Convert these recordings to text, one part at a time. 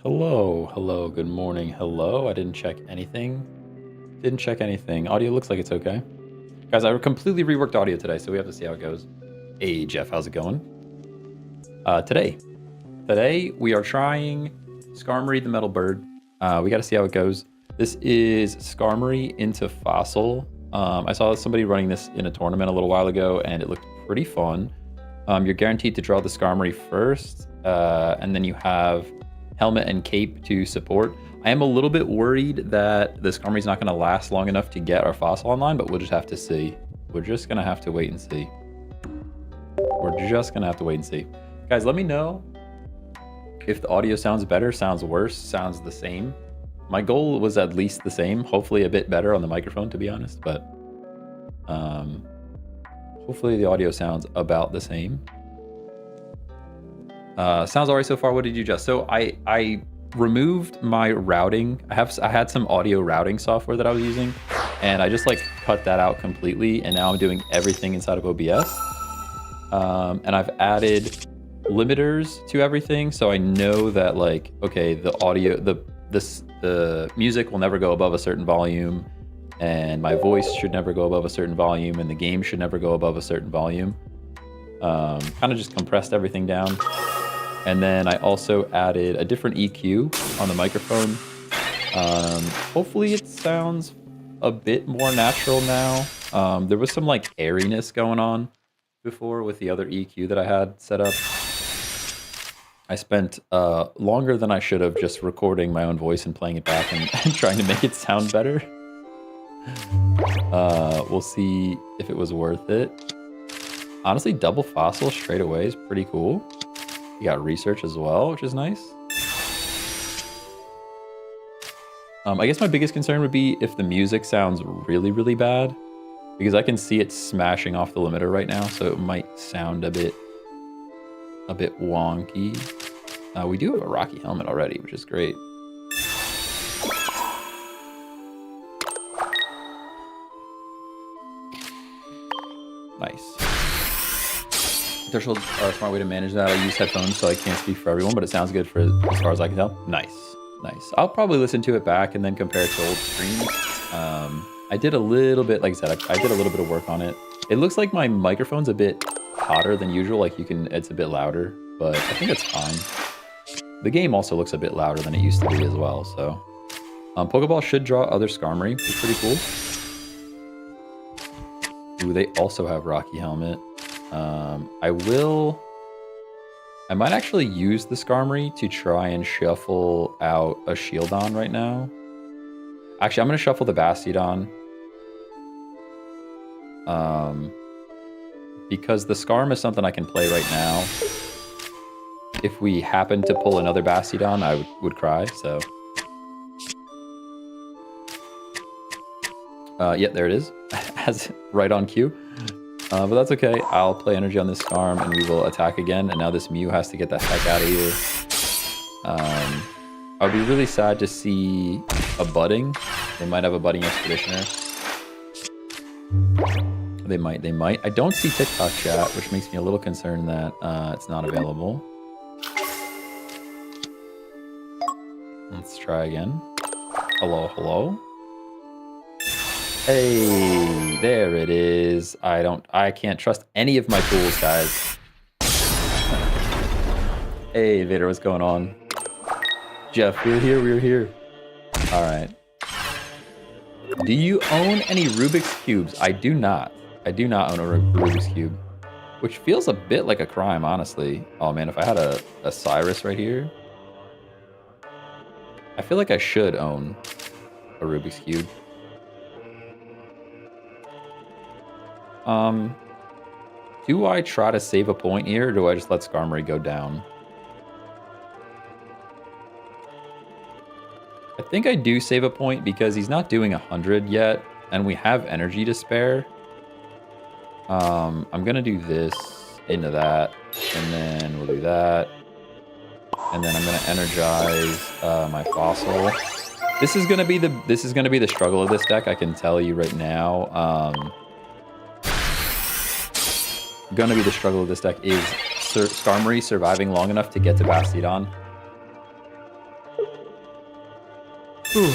Hello, hello, good morning, hello. I didn't check anything. Didn't check anything. Audio looks like it's okay. Guys, I completely reworked audio today, so we have to see how it goes. Hey, Jeff, how's it going? Today we are trying Skarmory the Metal Bird. We got to see how it goes. This is Skarmory into Fossil. I saw somebody running this in a tournament a little while ago, and it looked pretty fun. You're guaranteed to draw the Skarmory first, and then you have Helmet and Cape to support. I am a little bit worried that the Skarmory's not going to last long enough to get our Fossil online, but we'll just have to see. We're just going to have to wait and see. We're just going to have to wait and see. Guys, let me know if the audio sounds better, sounds worse, sounds the same. My goal was at least the same, hopefully a bit better on the microphone, to be honest, but hopefully the audio sounds about the same. Sounds all right so far. What did you adjust? So I removed my routing. I had some audio routing software that I was using, and I just like cut that out completely, and now I'm doing everything inside of OBS. And I've added limiters to everything, so I know that, like, okay, the audio, the music will never go above a certain volume, and my voice should never go above a certain volume, and the game should never go above a certain volume. Kind of just compressed everything down. And then I also added a different EQ on the microphone. Hopefully it sounds a bit more natural now. There was some like airiness going on before with the other EQ that I had set up. I spent longer than I should have just recording my own voice and playing it back and trying to make it sound better. We'll see if it was worth it. Honestly, double Fossil straight away is pretty cool. You got research as well, which is nice. I guess my biggest concern would be if the music sounds really, really bad, because I can see it smashing off the limiter right now, so it might sound a bit wonky. We do have a Rocky Helmet already, which is great. Nice. Threshold are a smart way to manage that. I use headphones, so I can't speak for everyone, but it sounds good for as far as I can tell. Nice, nice. I'll probably listen to it back and then compare it to old streams. I did a little bit, like I said, I did a little bit of work on it. It looks like my microphone's a bit hotter than usual. Like it's a bit louder, but I think it's fine. The game also looks a bit louder than it used to be as well. So, Pokeball should draw other Skarmory, which is pretty cool. Ooh, they also have Rocky Helmet. I might actually use the Skarmory to try and shuffle out a Shieldon right now. Actually, I'm going to shuffle the Bastiodon. Because the Skarm is something I can play right now. If we happen to pull another Bastiodon, I would cry, so. Yeah, there it is. As right on cue. But that's okay. I'll play energy on this Skarm and we will attack again. And now this Mew has to get the heck out of here. I would be really sad to see a budding. They might have a budding Expeditioner. They might. I don't see TikTok chat, which makes me a little concerned that it's not available. Let's try again. Hello, hello. Hey, there it is. I can't trust any of my tools, guys. Hey, Vader, what's going on? Jeff, we're here. All right. Do you own any Rubik's Cubes? I do not. I do not own a Rubik's Cube, which feels a bit like a crime, honestly. Oh man, if I had a Cyrus right here, I feel like I should own a Rubik's Cube. Do I try to save a point here, or do I just let Skarmory go down? I think I do save a point because he's not doing 100 yet, and we have energy to spare. I'm gonna do this into that, and then we'll do that. And then I'm gonna energize my Fossil. This is gonna be the struggle of this deck, I can tell you right now. Gonna be the struggle of this deck is Skarmory surviving long enough to get to Bastiodon. Do you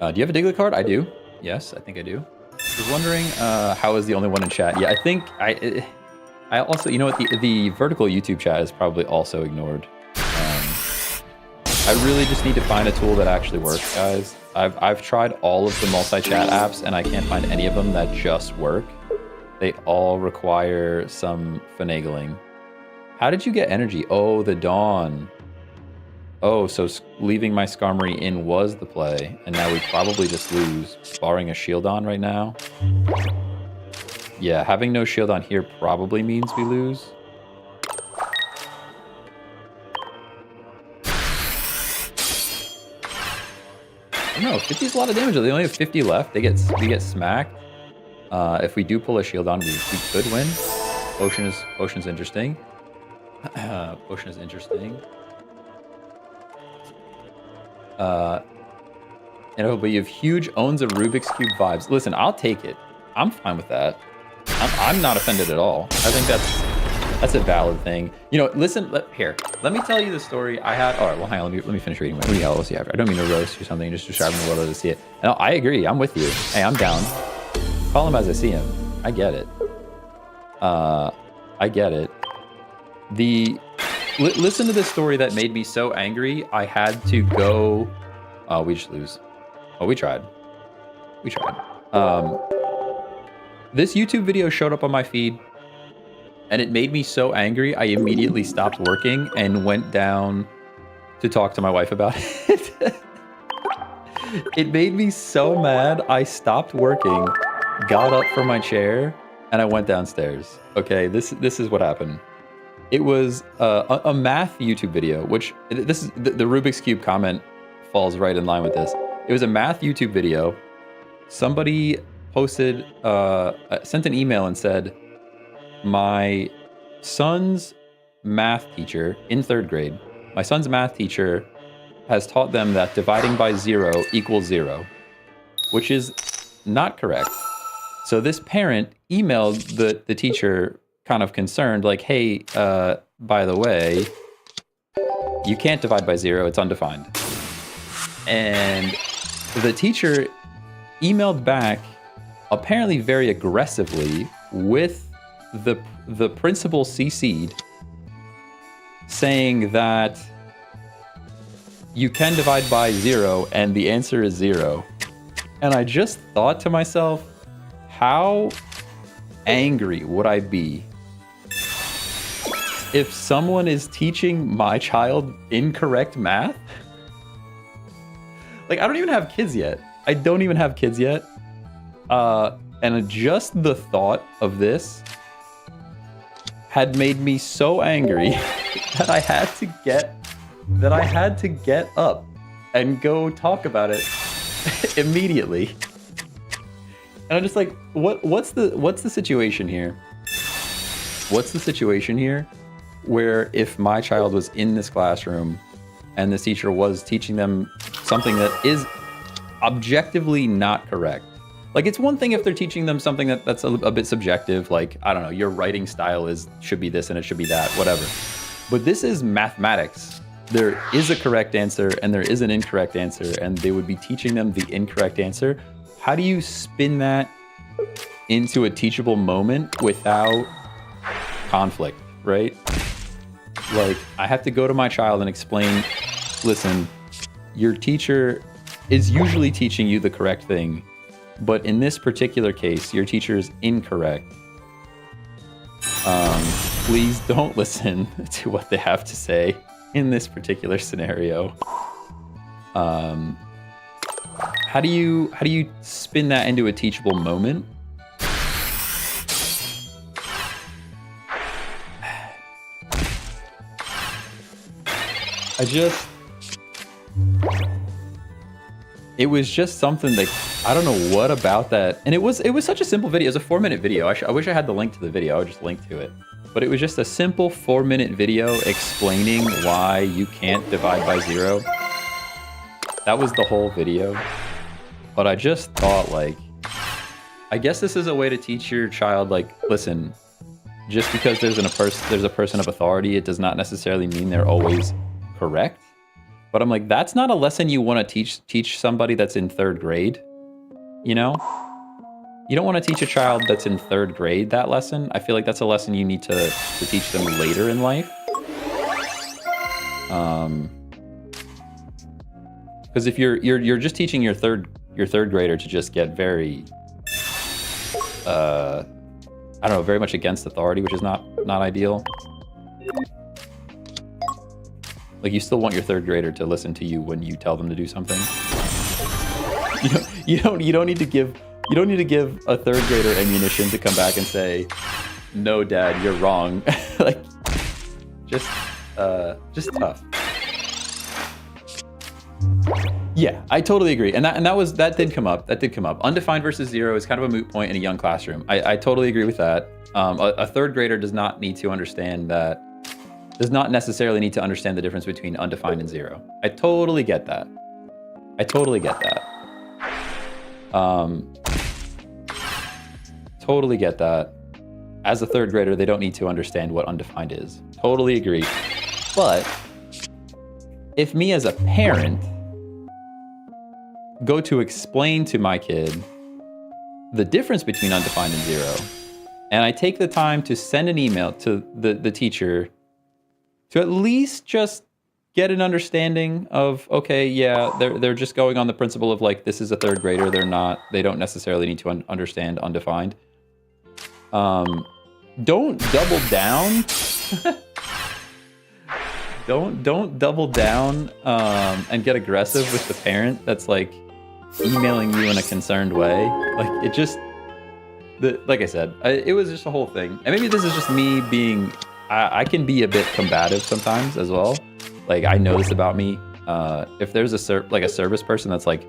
have a Diglett card? I do. Yes, I think I do. I was wondering how is the only one in chat. Yeah, I think I also, you know what, the vertical YouTube chat is probably also ignored. I really just need to find a tool that actually works, guys. I've tried all of the multi-chat apps and I can't find any of them that just work. They all require some finagling. How did you get energy? Oh, the dawn. Oh, so leaving my Skarmory in was the play, and now we probably just lose, barring a shield on right now. Yeah, having no shield on here probably means we lose. No, 50 is a lot of damage. They only have 50 left. We get smacked. If we do pull a shield on, we could win. Potion's interesting. Potion is interesting. But you have huge owns a Rubik's Cube vibes. Listen, I'll take it. I'm fine with that. I'm not offended at all. I think that's a valid thing. You know, listen, let me tell you the story I had. All right, well, hang on, let me finish reading. What else? Yeah, I don't mean to roast or something, just describing the world as I see it. No, I agree. I'm with you. Hey, I'm down. Call him as I see him. I get it. I get it. Listen to this story that made me so angry. I had to go. Oh, we just lose. Oh, we tried. This YouTube video showed up on my feed, and it made me so angry. I immediately stopped working and went down to talk to my wife about it. It made me so mad. I stopped working, got up from my chair, and I went downstairs. Okay, this is what happened. It was a math YouTube video, which this is the Rubik's Cube comment falls right in line with this. It was a math YouTube video. Somebody posted, sent an email and said, my son's math teacher in 3rd grade, my son's math teacher has taught them that dividing by 0 equals 0, which is not correct. So this parent emailed the teacher kind of concerned, like, hey, by the way, you can't divide by 0, it's undefined. And the teacher emailed back, apparently very aggressively, with the principal CC'd, saying that you can divide by 0 and the answer is 0. And I just thought to myself, how angry would I be if someone is teaching my child incorrect math? Like, I don't even have kids yet. I don't even have kids yet. And just the thought of this had made me so angry that I had to get up and go talk about it immediately. And I'm just like, what's the situation here? What's the situation here where if my child was in this classroom and this teacher was teaching them something that is objectively not correct? Like, it's one thing if they're teaching them something that's a bit subjective, like, I don't know, your writing style should be this and it should be that, whatever. But this is mathematics. There is a correct answer and there is an incorrect answer, and they would be teaching them the incorrect answer. How do you spin that into a teachable moment without conflict, right? Like, I have to go to my child and explain, listen, your teacher is usually teaching you the correct thing, but in this particular case, your teacher is incorrect. Please don't listen to what they have to say in this particular scenario. How do you spin that into a teachable moment? It was just something that, I don't know what about that. And it was such a simple video. It was a 4-minute video. I wish I had the link to the video. I would just link to it. But it was just a simple 4-minute video explaining why you can't divide by 0. That was the whole video. But I just thought, like, I guess this is a way to teach your child, like, listen, just because there's a person of authority, it does not necessarily mean they're always correct. But I'm like, that's not a lesson you want to teach somebody that's in 3rd grade, you know? You don't want to teach a child that's in 3rd grade that lesson. I feel like that's a lesson you need to teach them later in life. Because if you're just teaching your third grader to just get very, I don't know, very much against authority, which is not ideal. Like, you still want your 3rd grader to listen to you when you tell them to do something. You don't need to give a 3rd grader ammunition to come back and say, "No, Dad, you're wrong." Like, just tough. Yeah, I totally agree, and that did come up. Undefined versus 0 is kind of a moot point in a young classroom. I totally agree with that. A 3rd grader does not need to understand that. Does not necessarily need to understand the difference between undefined and 0. I totally get that. Totally get that. As a 3rd grader, they don't need to understand what undefined is. Totally agree. But if me as a parent go to explain to my kid the difference between undefined and 0, and I take the time to send an email to the teacher to at least just get an understanding of, okay, yeah, they're just going on the principle of, like, this is a 3rd grader. They don't necessarily need to understand undefined. Don't double down. Don't double down and get aggressive with the parent that's, like, emailing you in a concerned way. Like, it just, like I said, it was just a whole thing. And maybe this is just me being, I can be a bit combative sometimes as well. Like, I know this about me. If there's a service person that's like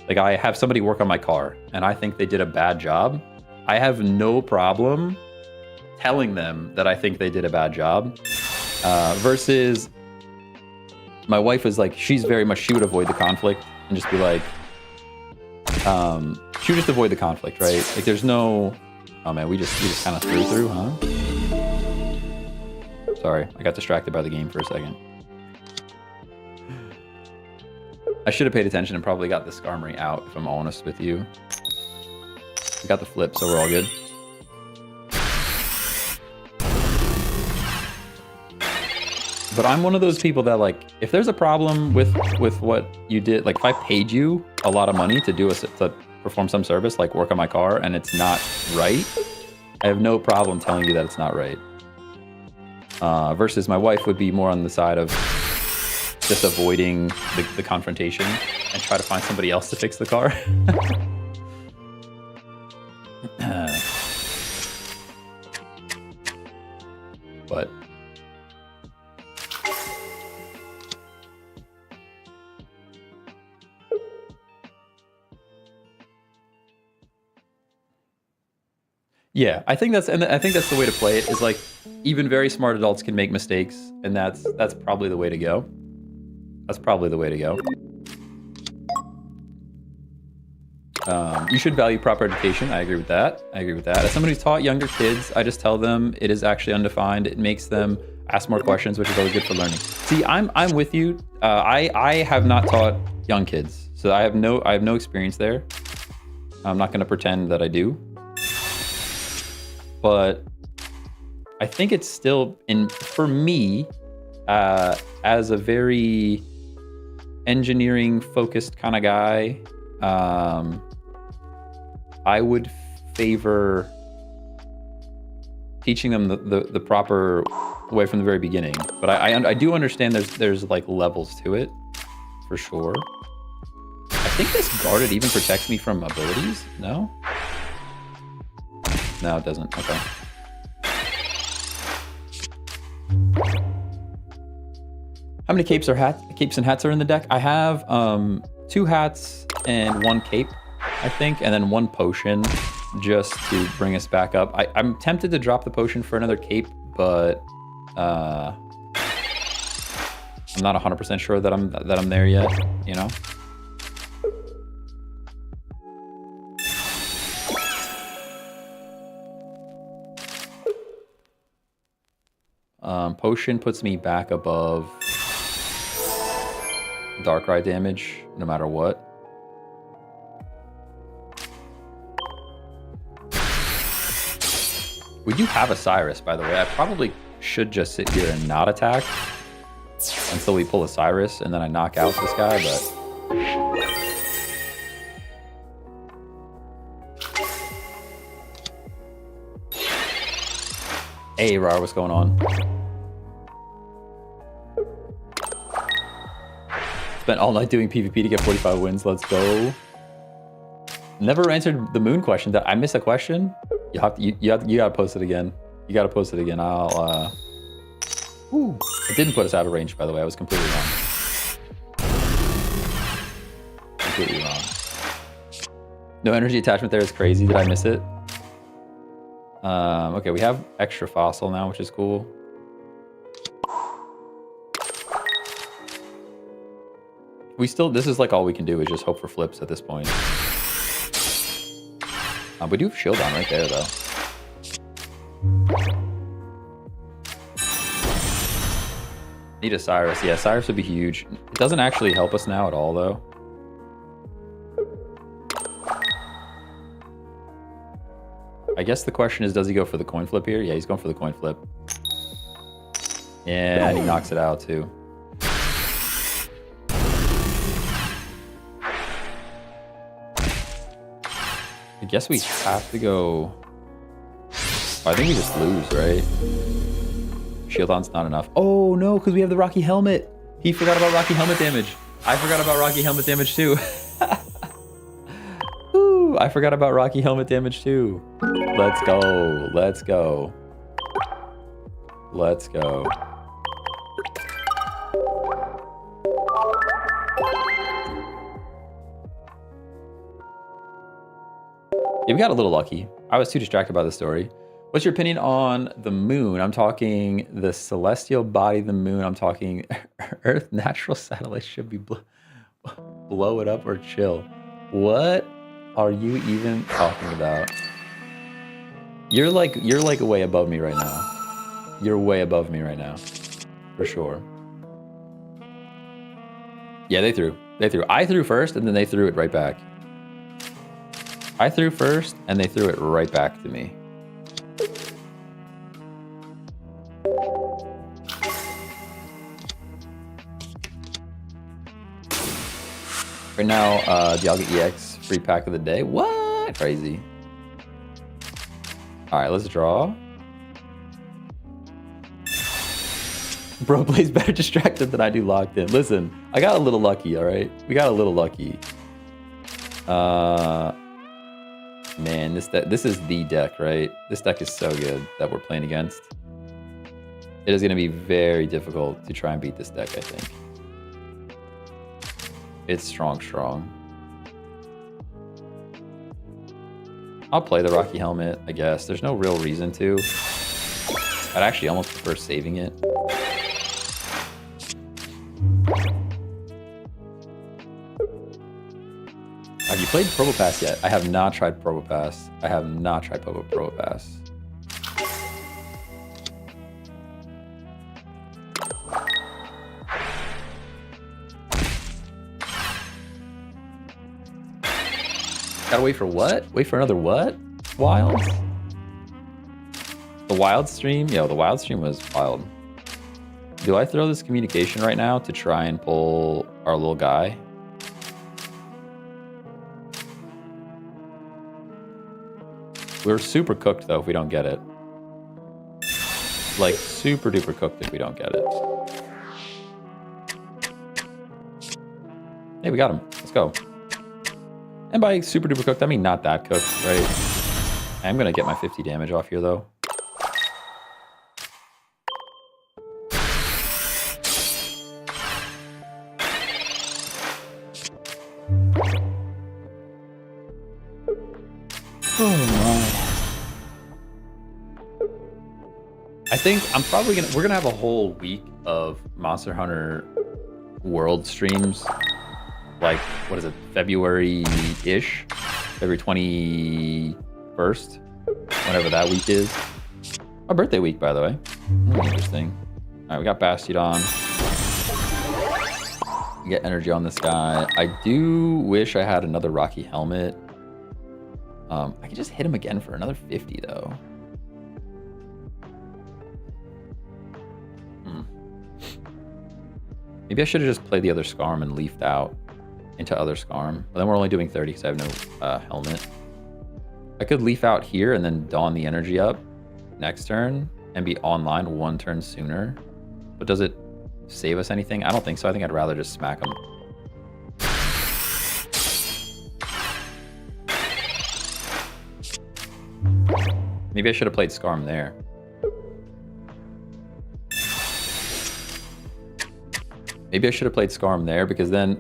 I have somebody work on my car and I think they did a bad job, I have no problem telling them that I think they did a bad job. Versus my wife is like, she would avoid the conflict and just be like, she would just avoid the conflict, right? Like, there's no, oh man, we just kind of through, huh? Sorry, I got distracted by the game for a second. I should have paid attention and probably got the Skarmory out, if I'm honest with you. We got the flip, so we're all good. But I'm one of those people that, like, if there's a problem with what you did, like, if I paid you a lot of money to perform some service, like work on my car, and it's not right, I have no problem telling you that it's not right. Versus my wife would be more on the side of just avoiding the confrontation and try to find somebody else to fix the car. But yeah, I think that's the way to play it, is like, even very smart adults can make mistakes, and that's probably the way to go. That's probably the way to go. You should value proper education. I agree with that. As somebody who's taught younger kids, I just tell them it is actually undefined. It makes them ask more questions, which is always good for learning. See, I'm with you. I have not taught young kids, so I have no experience there. I'm not going to pretend that I do. But I think it's still, for me, as a very engineering focused kind of guy, I would favor teaching them the proper way from the very beginning. But I do understand there's like levels to it, for sure. I think this guarded even protects me from abilities. No? No, it doesn't. Okay. How many capes and hats are in the deck? I have 2 hats and 1 cape, I think, and then 1 potion just to bring us back up. I'm tempted to drop the potion for another cape, but I'm not 100% sure that I'm there yet, you know? Potion puts me back above Darkrai damage no matter what. We do have a Cyrus, by the way. I probably should just sit here and not attack until we pull a Cyrus, and then I knock out this guy, but... Hey, Rar, what's going on? Spent all night doing PvP to get 45 wins. Let's go. Never answered the moon question. Did I miss a question? You gotta post it again. You gotta post it again. Ooh, it didn't put us out of range, by the way. I was completely wrong. Completely wrong. No energy attachment there is crazy. Did I miss it? Okay, we have extra fossil now, which is cool. This is like all we can do is just hope for flips at this point. We do have shield on right there, though. Need a Cyrus. Yeah, Cyrus would be huge. It doesn't actually help us now at all, though. I guess the question is, does he go for the coin flip here? Yeah, he's going for the coin flip. Yeah, and he knocks it out, too. I guess we have to go... I think we just lose, right? Shieldon's not enough. Oh, no, because we have the Rocky Helmet. He forgot about Rocky Helmet damage. I forgot about Rocky Helmet damage, too. Ooh, I forgot about Rocky Helmet damage, too. Let's go. Let's go. Let's go. Yeah, we got a little lucky. I was too distracted by the story. What's your opinion on the moon? I'm talking the celestial body of the moon. I'm talking Earth natural satellite should be blow it up or chill. What are you even talking about? You're like way above me right now. You're way above me right now. For sure. Yeah, they threw. I threw first and then they threw it right back. I threw first, and they threw it right back to me. Right now, Dialga EX free pack of the day. What? Crazy. All right, let's draw. Bro plays better distracted than I do locked in. Listen, I got a little lucky, all right? We got a little lucky. Man, this is the deck, right? This deck is so good that we're playing against. It is going to be very difficult to try and beat this deck, I think. It's strong. I'll play the Rocky Helmet, I guess. There's no real reason to. I'd actually almost prefer saving it. Have you played Probopass yet? I have not tried Probopass. I have not tried Probopass. Gotta wait for what? Wait for another what? Wild? The wild stream? Yo, the wild stream was wild. Do I throw this communication right now to try and pull our little guy? We're super cooked, though, if we don't get it. Like, super duper cooked if we don't get it. Hey, we got him. Let's go. And by super duper cooked, I mean not that cooked, right? I'm going to get my 50 damage off here, though. Oh my. I think I'm probably we're gonna have a whole week of Monster Hunter World streams. Like, what is it, February-ish? February 21st? Whatever that week is. My birthday week, by the way. Interesting. Alright, we got Bastiodon. Get energy on this guy. I do wish I had another Rocky Helmet. I could just hit him again for another 50 though. Maybe I should have just played the other Skarm and leafed out into other Skarm. But then we're only doing 30 because I have no helmet. I could leaf out here and then Dawn the energy up next turn and be online 1 turn sooner. But does it save us anything? I don't think so. I think I'd rather just smack him. Maybe I should have played Skarm there. Maybe I should have played Skarm there because then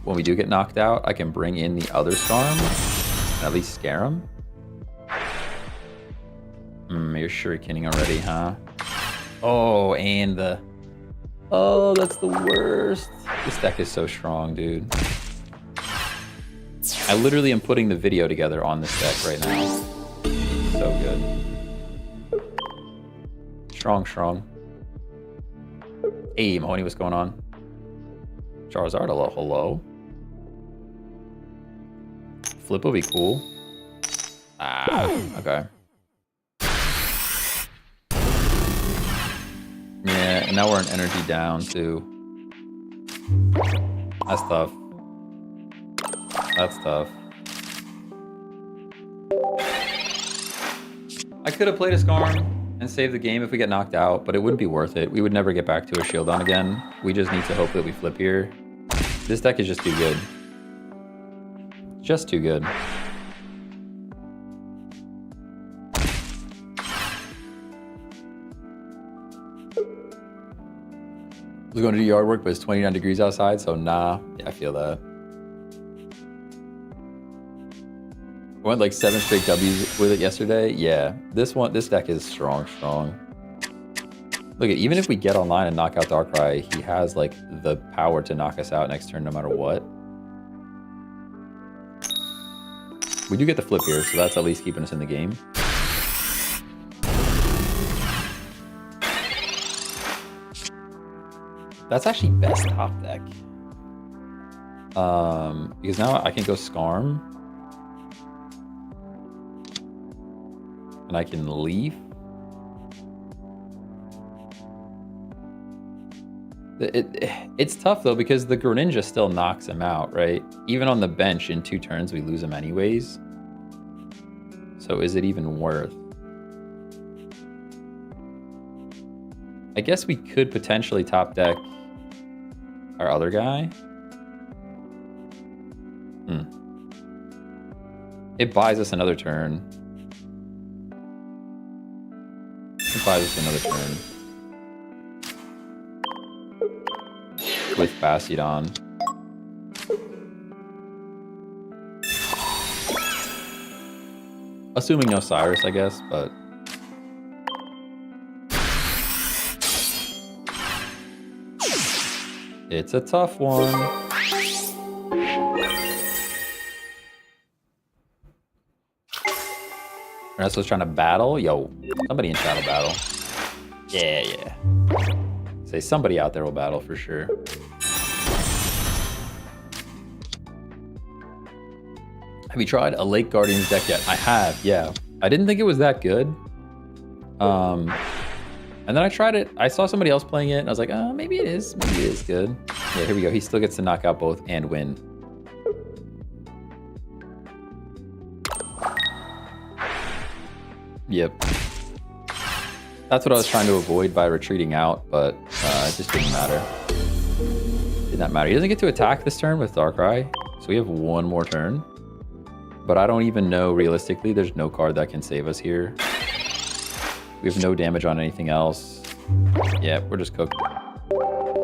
when we do get knocked out, I can bring in the other Skarm and at least scare him. You're shurikening already, huh? Oh, and the... Oh, that's the worst. This deck is so strong, dude. I literally am putting the video together on this deck right now. So good. Strong, strong. Hey, Mahoney, what's going on? Charizard, hello. Flip will be cool. Okay. Yeah, and now we're in energy down, too. That's tough. That's tough. I could have played a Skarm and saved the game if we get knocked out, but it wouldn't be worth it. We would never get back to a Shieldon again. We just need to hope that we flip here. This deck is just too good. Just too good. I was going to do yard work, but it's 29 degrees outside, so nah. Yeah, I feel that. I went like 7 straight W's with it yesterday. Yeah, this deck is strong. Look, even if we get online and knock out Darkrai, he has like the power to knock us out next turn no matter what. We do get the flip here, so that's at least keeping us in the game. That's actually best top deck. Because now I can go Skarm. And I can leaf. It's tough though because the Greninja still knocks him out, right? Even on the bench in 2 turns we lose him anyways. So is it even worth? I guess we could potentially top deck our other guy. It buys us another turn. It buys us another turn. With Bastiodon. Assuming no Cyrus, I guess, but... It's a tough one. Ernesto's trying to battle. Yo, somebody in chat will battle. Yeah. Say somebody out there will battle for sure. Have you tried a Lake Guardians deck yet? I have, yeah. I didn't think it was that good. And then I tried it. I saw somebody else playing it, and I was like, maybe it is. Maybe it is good. Yeah, here we go. He still gets to knock out both and win. Yep. That's what I was trying to avoid by retreating out, but it just didn't matter. Did not matter. He doesn't get to attack this turn with Darkrai, so we have 1 more turn. But I don't even know, realistically, there's no card that can save us here. We have no damage on anything else. Yeah, we're just cooked.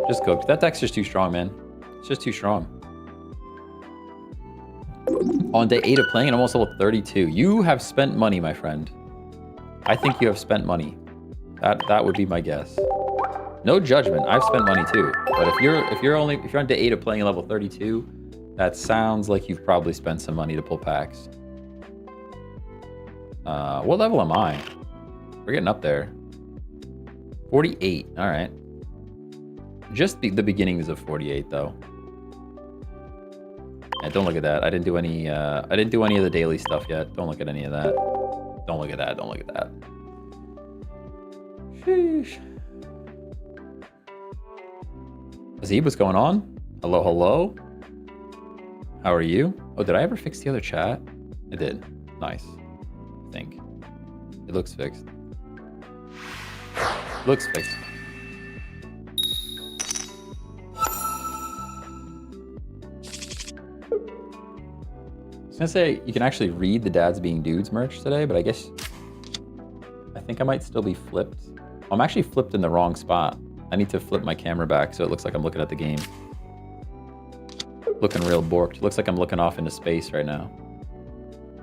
Just cooked. That deck's just too strong, man. It's just too strong. On day 8 of playing, and almost level 32. You have spent money, my friend. I think you have spent money. That would be my guess. No judgment. I've spent money too. But if you're on day 8 of playing at level 32, that sounds like you've probably spent some money to pull packs. What level am I? We're getting up there. 48. All right. Just the beginnings of 48 though. Yeah, don't look at that. I didn't do any of the daily stuff yet. Don't look at any of that. Don't look at that. Don't look at that. Sheesh. Azib, what's going on? Hello, hello. How are you? Oh, did I ever fix the other chat? I did. Nice. I think. It looks fixed. Looks fixed. I was gonna say you can actually read the Dads Being Dudes merch today, but I think I might still be flipped. I'm actually flipped in the wrong spot. I need to flip my camera back so it looks like I'm looking at the game. Looking real borked. Looks like I'm looking off into space right now.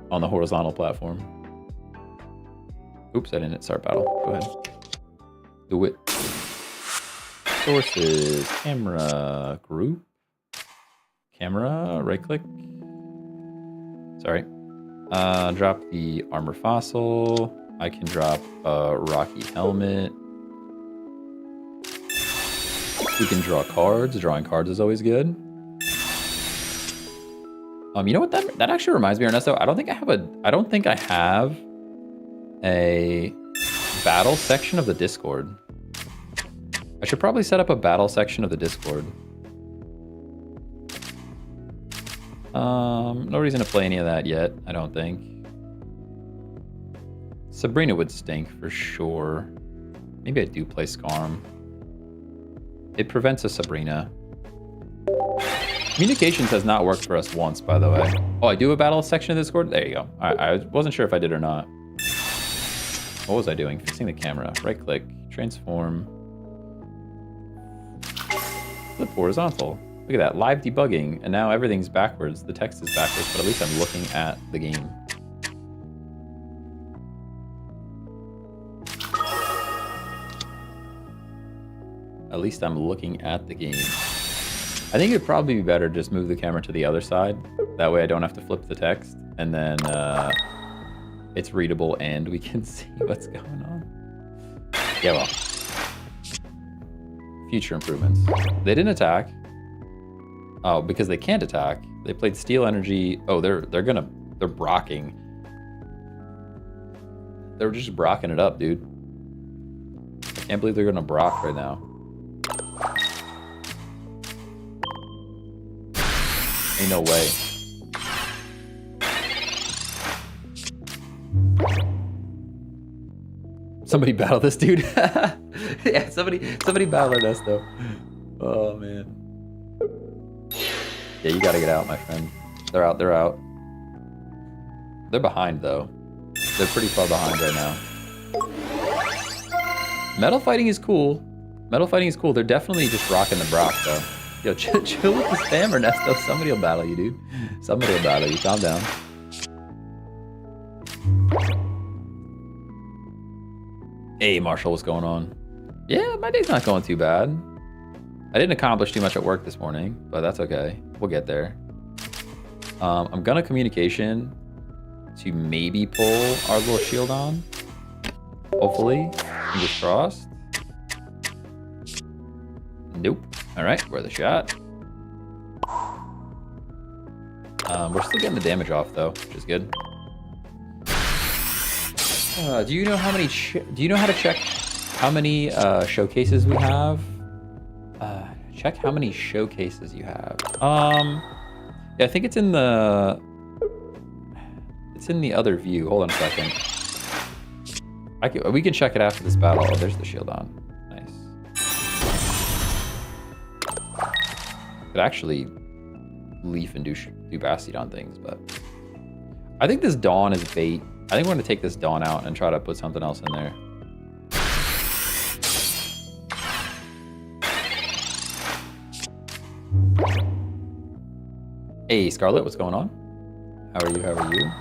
On the horizontal platform. Oops, I didn't hit start battle. Go ahead. Do it. Sources. Camera. Group. Camera. Right click. Sorry. Drop the armor fossil. I can drop a rocky helmet. We can draw cards. Drawing cards is always good. You know what? That actually reminds me, Ernesto. I don't think I have a battle section of the Discord. I should probably set up a battle section of the Discord. No reason to play any of that yet, I don't think. Sabrina would stink for sure. Maybe I do play Skarm. It prevents a Sabrina. Communications has not worked for us once, by the way. Oh, I do a battle section of Discord? There you go. I wasn't sure if I did or not. What was I doing? Fixing the camera. Right click. Transform. Flip horizontal. Look at that. Live debugging. And now everything's backwards. The text is backwards, but at least I'm looking at the game. At least I'm looking at the game. I think it'd probably be better to just move the camera to the other side. That way I don't have to flip the text. And then it's readable and we can see what's going on. Yeah, well. Future improvements. They didn't attack. Oh, because they can't attack. They played Steel Energy. Oh, they're brocking. They're just brocking it up, dude. I can't believe they're gonna brock right now. Ain't no way. Somebody battle this dude. Yeah, somebody battle Ernesto. Oh man. Yeah, you gotta get out, my friend. They're out. They're behind though. They're pretty far behind right now. Metal fighting is cool. They're definitely just rocking the Brock though. Yo, chill with the spam, Ernesto. Somebody will battle you, dude. Somebody will battle you. Calm down. Hey, Marshall, what's going on? Yeah, my day's not going too bad. I didn't accomplish too much at work this morning, but that's okay. We'll get there. I'm gonna communication to maybe pull our little shield on. Hopefully. Fingers crossed. Nope. All right, we're the shot. We're still getting the damage off though, which is good. Do you know how many? Do you know how to check how many showcases we have? Check how many showcases you have. Yeah, I think it's in the. It's in the other view. Hold on a second. We can check it after this battle. Oh, there's the shield on. Could actually leaf and do Bastard on things, but I think this Dawn is bait. I think we're gonna take this Dawn out and try to put something else in there. Hey, Scarlet, what's going on? How are you? How are you?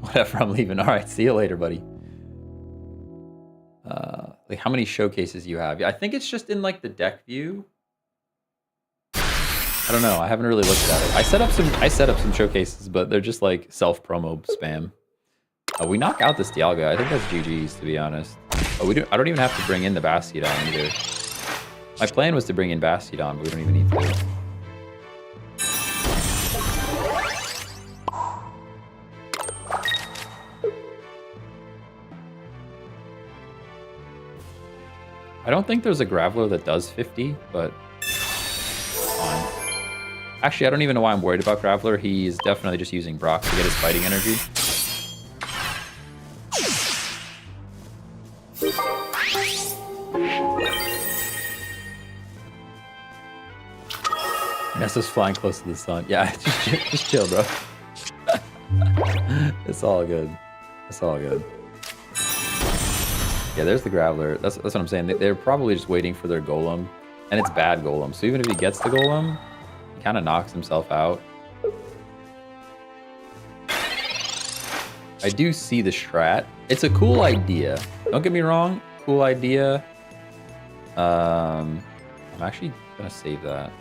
Whatever, I'm leaving. All right, see you later, buddy. Like how many showcases you have? I think it's just in like the deck view. I don't know. I haven't really looked at it. I set up some showcases, but they're just like self-promo spam. We knock out this Dialga. I think that's GG's, to be honest. Oh, I don't even have to bring in the Bastiodon either. My plan was to bring in Bastiodon, but we don't even need to. I don't think there's a Graveler that does 50, but fine. Actually, I don't even know why I'm worried about Graveler. He's definitely just using Brock to get his fighting energy. Nessa's flying close to the sun. Yeah, just chill, bro. It's all good. It's all good. Yeah, there's the Graveler. That's what I'm saying. They're probably just waiting for their Golem, and it's bad Golem. So even if he gets the Golem, he kind of knocks himself out. I do see the strat. It's a cool idea. Don't get me wrong. Cool idea. I'm actually gonna save that.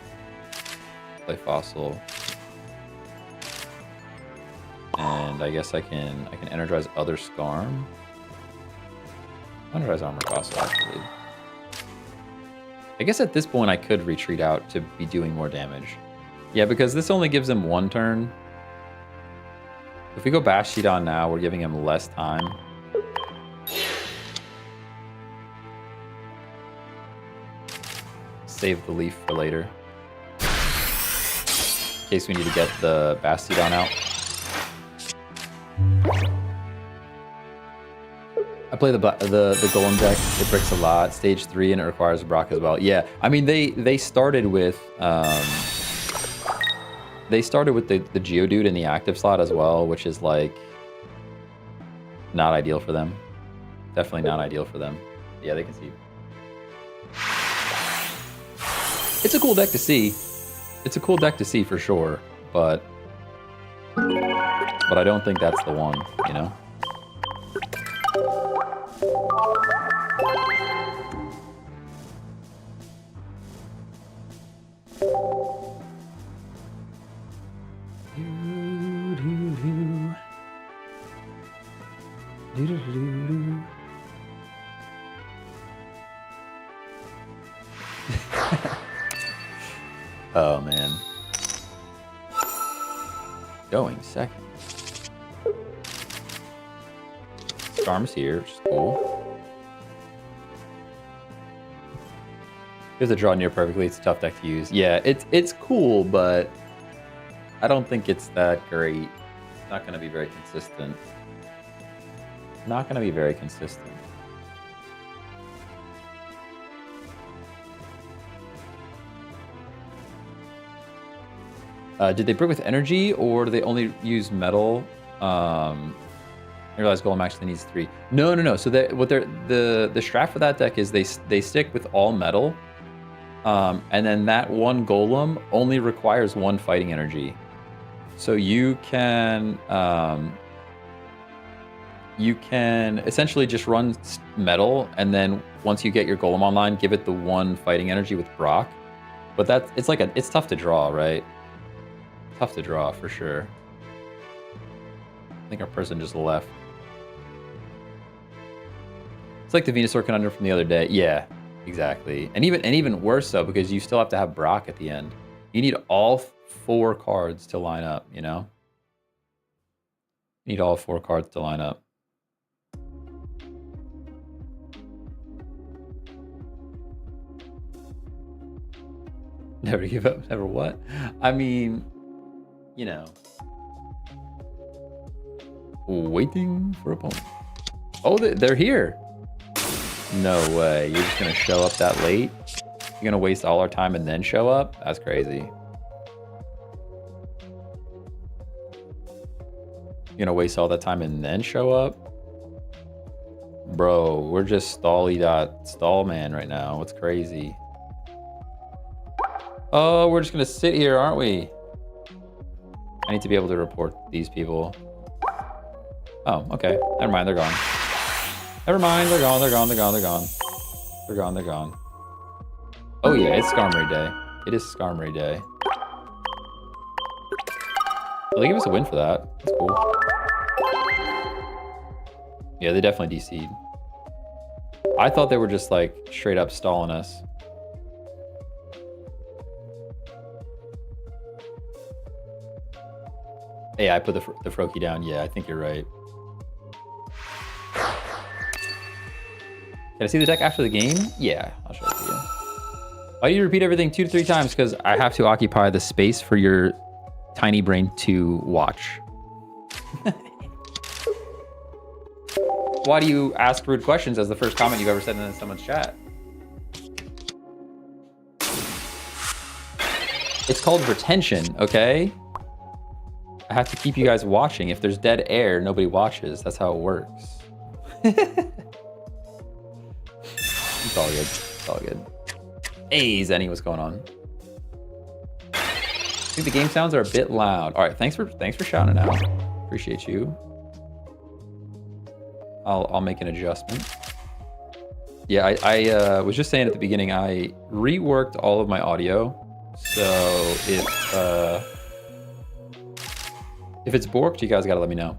Play Fossil. And I guess I can energize other Skarm. Energize Armor Fossil, actually. I guess at this point I could retreat out to be doing more damage. Yeah, because this only gives him one turn. If we go Bastiodon now, we're giving him less time. Save the leaf for later. In case we need to get the Bastiodon out. I play the Golem deck. It bricks a lot. Stage 3, and it requires Brock as well. Yeah, I mean they started with the Geodude in the active slot as well, which is like not ideal for them. Definitely not ideal for them. Yeah, they can see. It's a cool deck to see. It's a cool deck to see for sure, but I don't think that's the one, you know? Oh man. Going second. Skarm's here, which is cool. You have to draw near perfectly. It's a tough deck to use. Yeah, it's cool, but I don't think it's that great. It's not going to be very consistent. Not going to be very consistent. Did they brick with energy, or do they only use metal? I realize Golem actually needs 3. No. So the strat for that deck is they stick with all metal, and then that one Golem only requires 1 fighting energy. So you can essentially just run metal, and then once you get your Golem online, give it the 1 fighting energy with Brock. But it's tough to draw, right? Tough to draw for sure. I think our person just left. It's like the Venusaur Conundrum from the other day. Yeah, exactly. And even worse so, because you still have to have Brock at the end. You need all 4 cards to line up, you know? You need all 4 cards to line up. Never give up, never what? I mean, you know. Waiting for opponent. Oh, they're here. No way. You're just going to show up that late? You're going to waste all our time and then show up? That's crazy. You're going to waste all that time and then show up? Bro, we're just stall man right now. What's crazy? Oh, we're just going to sit here, aren't we? I need to be able to report these people. Oh, okay. Never mind, they're gone. Never mind, they're gone. Oh yeah, it's Skarmory Day. It is Skarmory Day. Well, they give us a win for that. That's cool. Yeah, they definitely DC'd. I thought they were just like straight up stalling us. Yeah, I put the Froakie down. Yeah, I think you're right. Can I see the deck after the game? Yeah, I'll show it to you. Why do you repeat everything 2 to 3 times? Because I have to occupy the space for your tiny brain to watch. Why do you ask rude questions as the first comment you've ever said in someone's chat? It's called retention, okay? I have to keep you guys watching. If there's dead air, nobody watches. That's how it works. It's all good. It's all good. Hey, Zenny, what's going on? I think the game sounds are a bit loud. All right, thanks for shouting it out. Appreciate you. I'll make an adjustment. Yeah, I was just saying at the beginning, I reworked all of my audio. So if it's borked, you guys gotta let me know.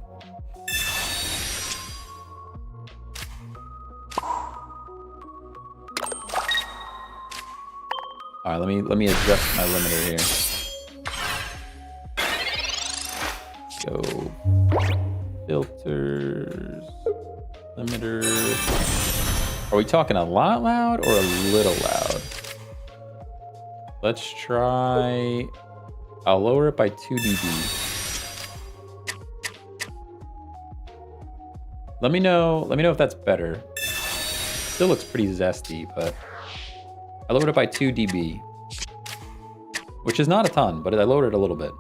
All right, let me adjust my limiter here. Let's go filters, limiter. Are we talking a lot loud or a little loud? Let's try. I'll lower it by 2 dB. Let me know if that's better. Still looks pretty zesty, but I lowered it by 2 dB, which is not a ton, but I lowered it a little bit.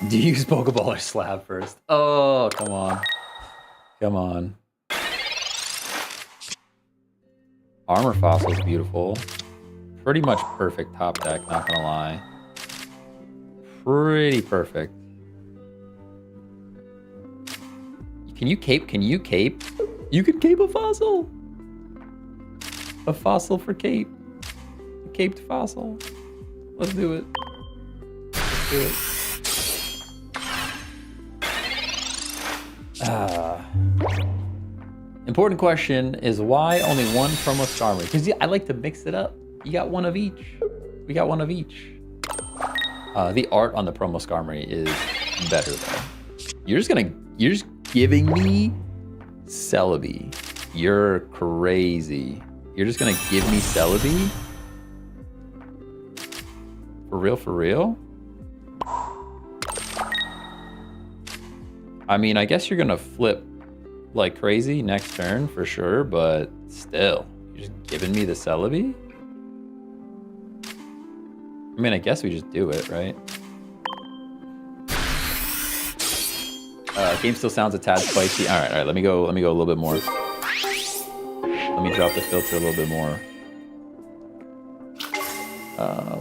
Do you use Pokeball or Slab first? Oh, come on. Come on. Armor Fossil is beautiful. Pretty much perfect top deck, not gonna lie. Pretty perfect. Can you cape? Can you cape? You can cape a fossil. A fossil for cape. A caped fossil. Let's do it. Let's do it. Important question is why only one promo Skarmory? Because I like to mix it up. You got one of each. We got one of each. The art on the promo Skarmory is better though. You're just giving me Celebi. You're crazy. You're just gonna give me Celebi? For real, for real? I mean, I guess you're gonna flip like crazy next turn for sure, but still, you're just giving me the Celebi? I mean, I guess we just do it, right? Game still sounds a tad spicy. All right, let me go a little bit more. Let me drop the filter a little bit more.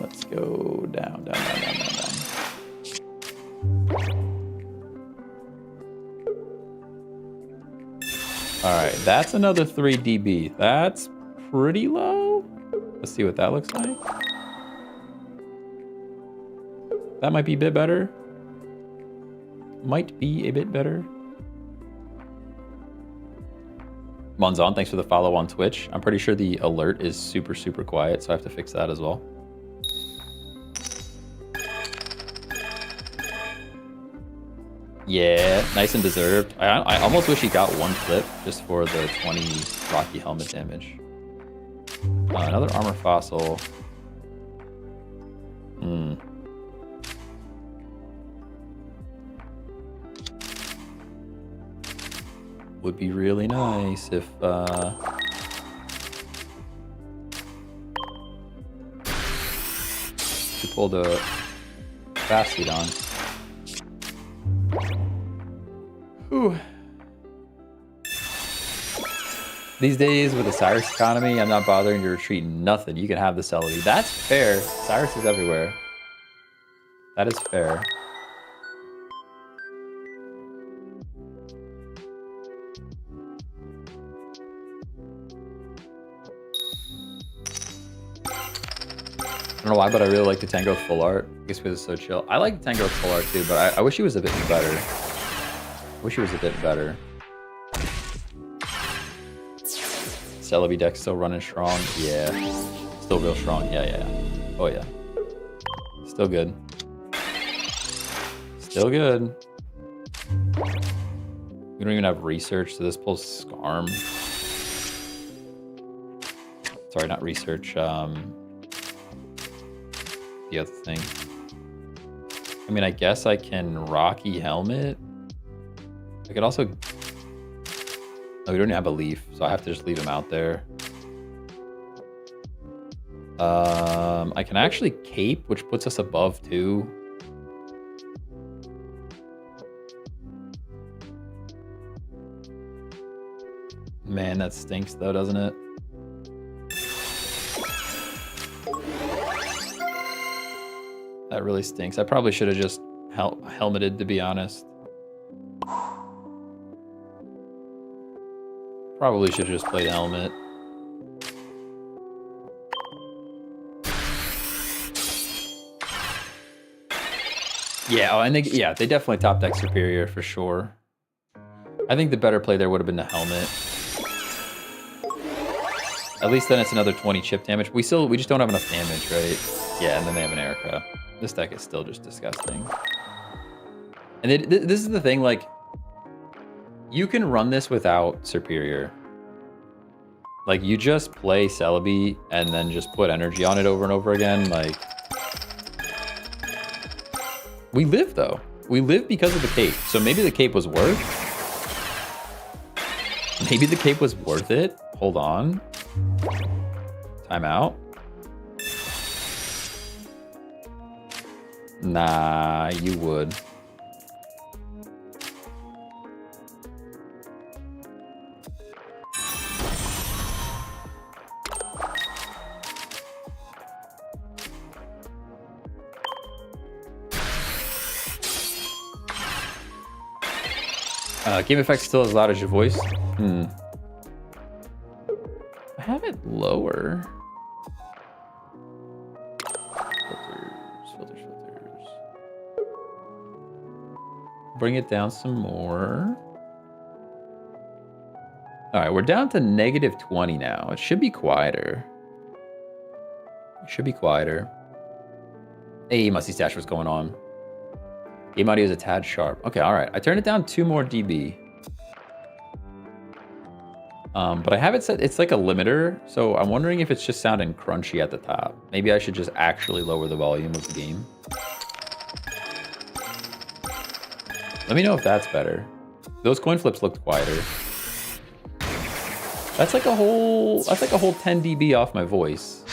Let's go down. All right, that's another 3 dB. That's pretty low. Let's see what that looks like. That might be a bit better. Might be a bit better. Monzon, thanks for the follow on Twitch. I'm pretty sure the alert is super, super quiet, so I have to fix that as well. Yeah, nice and deserved. I almost wish he got one flip just for the 20 Rocky Helmet damage. Another Armor Fossil. Would be really nice if you pulled a Fast on. Whew. These days with the Cyrus economy, I'm not bothering to retreat nothing. You can have the Celebi. That's fair. Cyrus is everywhere. That is fair. I don't know why, but I really like the Tango with full art. I guess because it's so chill. I like the Tango with full art too, but I wish he was a bit better. Wish he was a bit better. Celebi deck still running strong. Yeah. Still real strong. Yeah. Oh yeah. Still good. Still good. We don't even have research, so this pulls Skarm. Sorry, not research. The other thing. I mean, I guess I can Rocky Helmet. I could also... Oh, we don't have a leaf, so I have to just leave him out there. I can actually Cape, which puts us above 2. Man, that stinks though, doesn't it? That really stinks. I probably should have just helmeted, to be honest. Probably should have just played helmet. Yeah, and they definitely top deck superior for sure. I think the better play there would have been the helmet. At least then it's another 20 chip damage. We just don't have enough damage, right? Yeah, and then they have an Erica. This deck is still just disgusting. And this is the thing, like, you can run this without superior. Like, you just play Celebi and then just put energy on it over and over again, like... We live, though. We live because of the cape. So maybe the cape was worth... Maybe the cape was worth it. Hold on. Time out. Nah, you would. Game effect still as loud as your voice. I have it lower. Filters. Bring it down some more. All right, we're down to -20 now. It should be quieter. Hey, Musty Stash, what's going on? Game audio is a tad sharp. Okay, all right. I turned it down 2 more dB. But I have it set, it's like a limiter, so I'm wondering if it's just sounding crunchy at the top. Maybe I should just actually lower the volume of the game. Let me know if that's better. Those coin flips looked quieter. That's like a whole 10 dB off my voice.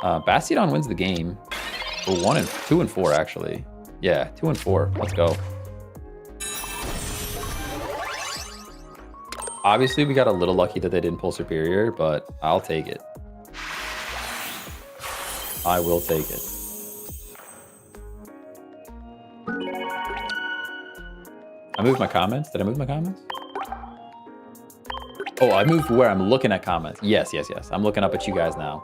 Bastiodon wins the game. For 2 and 4, actually. Yeah, 2 and 4. Let's go. Obviously, we got a little lucky that they didn't pull superior, but I'll take it. I will take it. I moved my comments. Did I move my comments? Oh, I moved where I'm looking at comments. Yes. I'm looking up at you guys now.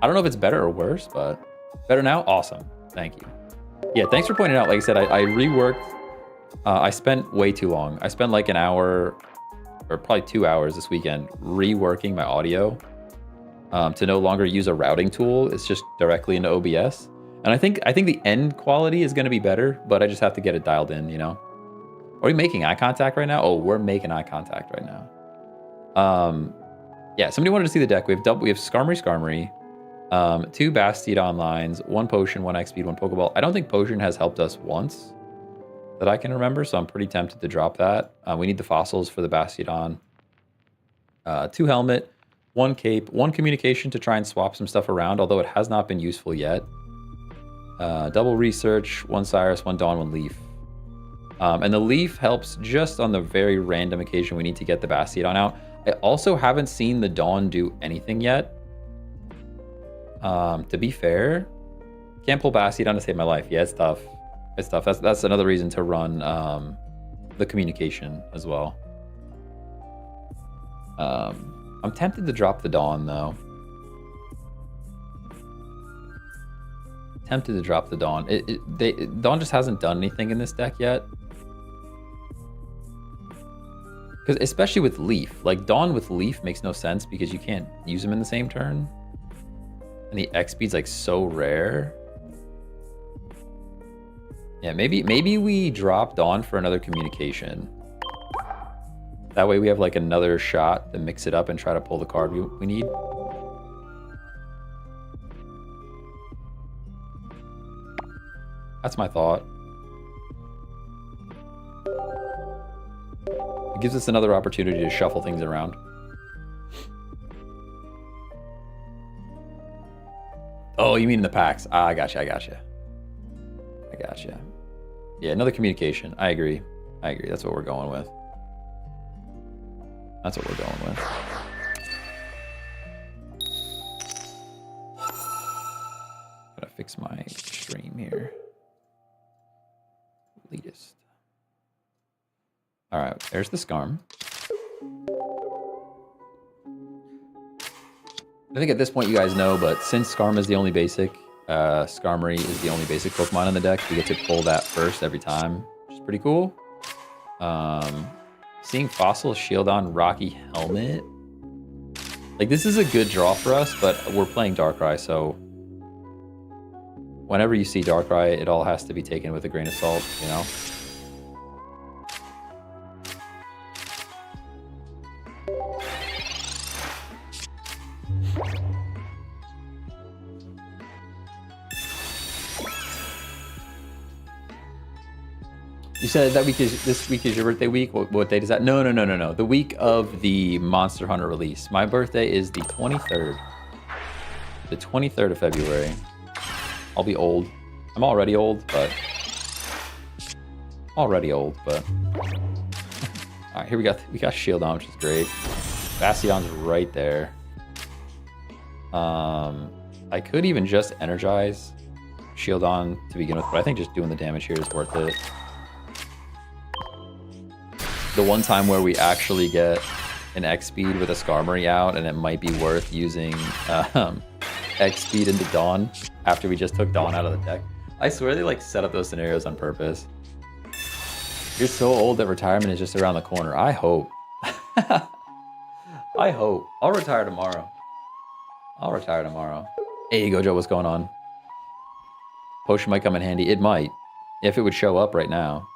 I don't know if it's better or worse, but better now? Awesome. Thank you. Yeah, thanks for pointing out. Like I said, I reworked. I spent way too long. I spent like an hour or probably 2 hours this weekend reworking my audio to no longer use a routing tool. It's just directly into OBS. And I think the end quality is going to be better, but I just have to get it dialed in, you know? Are we making eye contact right now? Oh, we're making eye contact right now. Yeah, somebody wanted to see the deck. We have Skarmory, 2 Bastiodon lines, 1 Potion, 1 X speed, 1 Pokeball. I don't think Potion has helped us once that I can remember, so I'm pretty tempted to drop that. We need the fossils for the Bastiodon. 2 Helmet, 1 Cape, 1 Communication to try and swap some stuff around, although it has not been useful yet. Double Research, 1 Cyrus, 1 Dawn, 1 Leaf. And the Leaf helps just on the very random occasion we need to get the Bastiodon out. I also haven't seen the Dawn do anything yet. To be fair, can't pull Bastiodon to save my life. Yeah, it's tough. It's tough. That's another reason to run the Communication as well. I'm tempted to drop the Dawn, though. Tempted to drop the Dawn. Dawn just hasn't done anything in this deck yet. Because especially with Leaf. Like, Dawn with Leaf makes no sense because you can't use them in the same turn. And the X speed's like so rare. Yeah, maybe we drop Dawn for another communication. That way we have like another shot to mix it up and try to pull the card we need. That's my thought. It gives us another opportunity to shuffle things around. Oh, you mean in the packs? Ah, I gotcha. Yeah, another communication. I agree. That's what we're going with. Gotta fix my stream here. Latest. All right, there's the Skarm. I think at this point you guys know, but since Skarm is the only basic, Skarmory is the only basic Pokemon in the deck, we get to pull that first every time, which is pretty cool. Seeing Fossil, Shieldon, Rocky Helmet. Like, this is a good draw for us, but we're playing Darkrai, so whenever you see Darkrai, it all has to be taken with a grain of salt, you know? You said that this week is your birthday week. What date is that? No. The week of the Monster Hunter release. My birthday is the 23rd. The 23rd of February. I'll be old. I'm already old, but... All right, here we got Shieldon, which is great. Bastion's right there. I could even just energize Shieldon to begin with, but I think just doing the damage here is worth it. The one time where we actually get an X speed with a Skarmory out, and it might be worth using X speed into Dawn after we just took Dawn out of the deck. I swear they like set up those scenarios on purpose. You're so old that retirement is just around the corner. I hope. I hope. I'll retire tomorrow. Hey, Gojo, what's going on? Potion might come in handy. It might, if it would show up right now.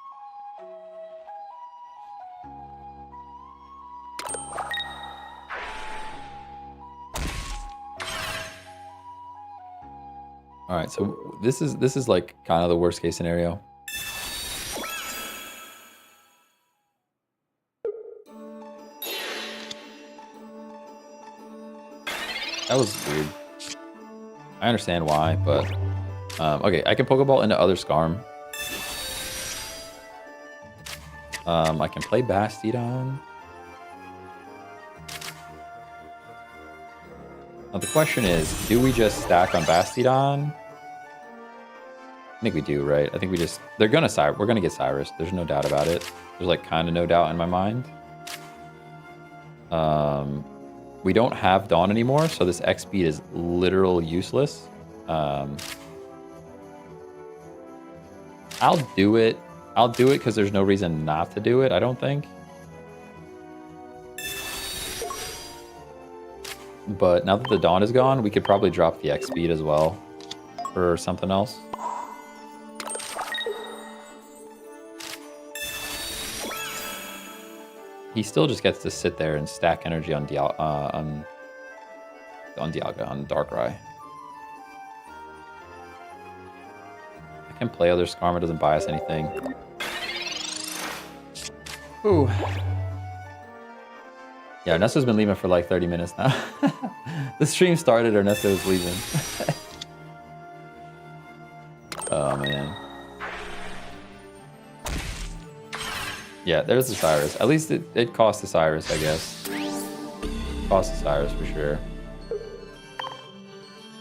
All right, so this is like kind of the worst case scenario. That was weird. I understand why, but okay, I can Pokeball into other Skarm. I can play Bastiodon. Now the question is, do we just stack on Bastiodon? I think we do, right? I think we just... We're gonna get Cyrus. There's no doubt about it. There's like kind of no doubt in my mind. We don't have Dawn anymore, so this X speed is literal useless. I'll do it. I'll do it because there's no reason not to do it, I don't think. But now that the Dawn is gone, we could probably drop the X speed as well for something else. He still just gets to sit there and stack energy on Dialga, on Darkrai. I can play other Skarm, it doesn't buy us anything. Ooh. Yeah, Ernesto's been leaving for like 30 minutes now. The stream started, Ernesto was leaving. Oh, man. Yeah, there's the Cyrus. At least it cost the Cyrus, I guess. Cost the Cyrus for sure.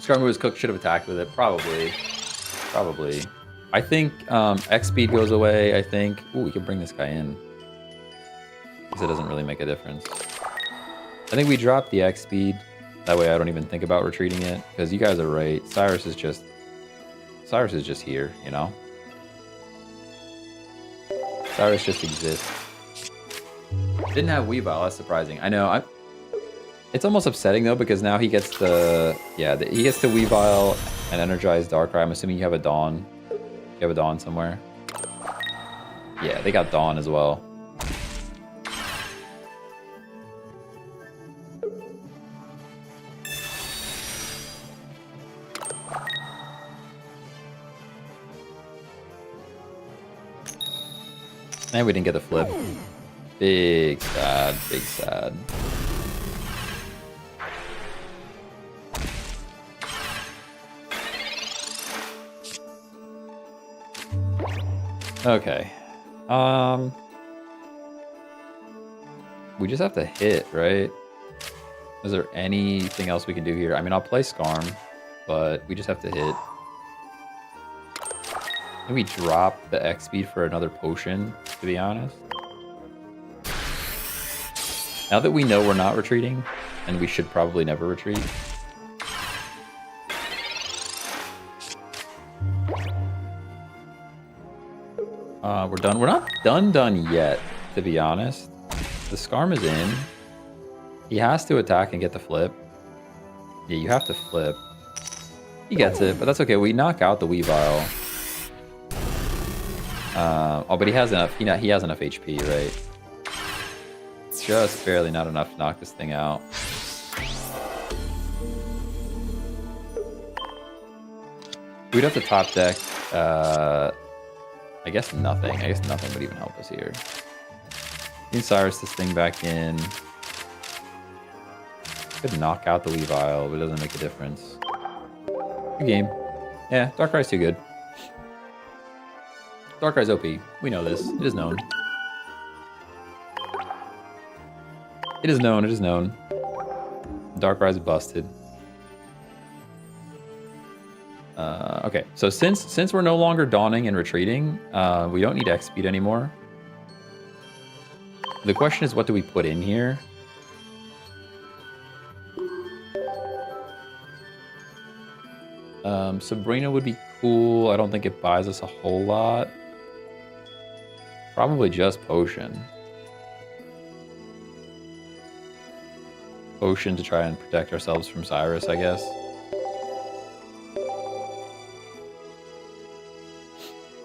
Skarmory was cooked, should have attacked with it. Probably. I think X speed goes away, I think. Ooh, we can bring this guy in. Because it doesn't really make a difference. I think we drop the X speed. That way I don't even think about retreating it. Because you guys are right. Cyrus is just here, you know? Cyrus just exists. Didn't have Weavile, that's surprising. I know, it's almost upsetting though, because now he gets the, he gets to Weavile and Energize Darkrai. I'm assuming you have a Dawn. You have a Dawn somewhere. Yeah, they got Dawn as well. And we didn't get the flip. Big sad, big sad. Okay. We just have to hit, right? Is there anything else we can do here? I mean, I'll play Skarm, but we just have to hit. Can we drop the X speed for another potion, to be honest? Now that we know we're not retreating, and we should probably never retreat. We're done. We're not done yet, to be honest. The Skarm is in. He has to attack and get the flip. Yeah, you have to flip. He gets it, but that's okay. We knock out the Weavile. Oh, but he has enough. He has enough HP, right? Just barely not enough to knock this thing out. We'd have to top deck. I guess nothing. I guess nothing would even help us here. We can Cyrus this thing back in. Could knock out the Weavile, but it doesn't make a difference. Good game. Yeah, Darkrai's too good. Darkrai's OP. We know this. It is known. It is known. It is known. Darkrai's busted. Okay, so since we're no longer dawning and retreating, we don't need X speed anymore. The question is, what do we put in here? Sabrina would be cool. I don't think it buys us a whole lot. Probably just Potion. Potion to try and protect ourselves from Cyrus, I guess.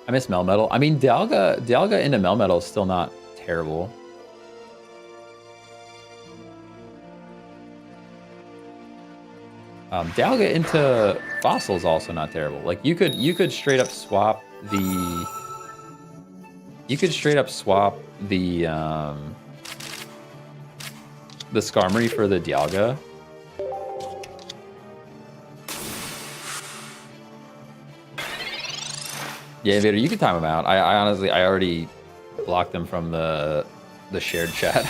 I miss Melmetal. I mean, Dialga into Melmetal is still not terrible. Dialga into Fossil is also not terrible. Like you could straight up swap the. You could straight up swap the Skarmory for the Dialga. Yeah, Invader, you can time him out. I honestly, I already blocked him from the shared chat.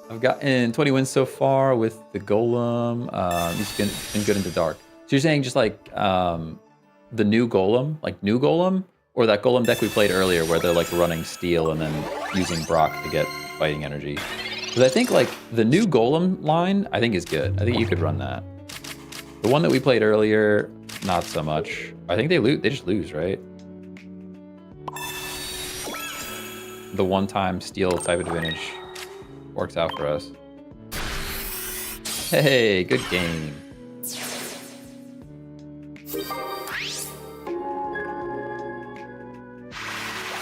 I've gotten 20 wins so far with the Golem. He's been good into Dark. So you're saying just like the new Golem, like new Golem, or that Golem deck we played earlier where they're like running Steel and then using Brock to get fighting energy. Because I think like the new Golem line, I think is good. I think you could run that. The one that we played earlier, not so much. I think they lose. They just lose, right? The one-time Steel type advantage works out for us. Hey, good game.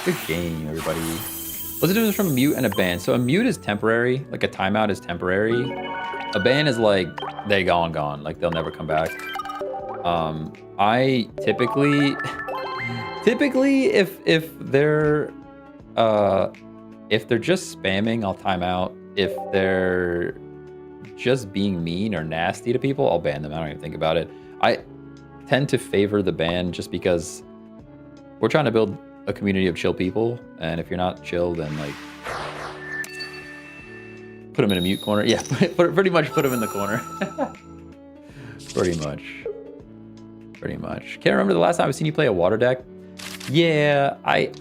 Good game, everybody. Let's do this from a mute and a ban. So a mute is temporary, like a timeout is temporary. A ban is like they gone, like they'll never come back. I typically if they're just spamming, I'll time out. If they're just being mean or nasty to people, I'll ban them. I don't even think about it. I tend to favor the ban just because we're trying to build a community of chill people, and if you're not chill, then like put them in a mute corner. Yeah, pretty much put them in the corner. Pretty much. Can't remember the last time I've seen you play a water deck. Yeah, I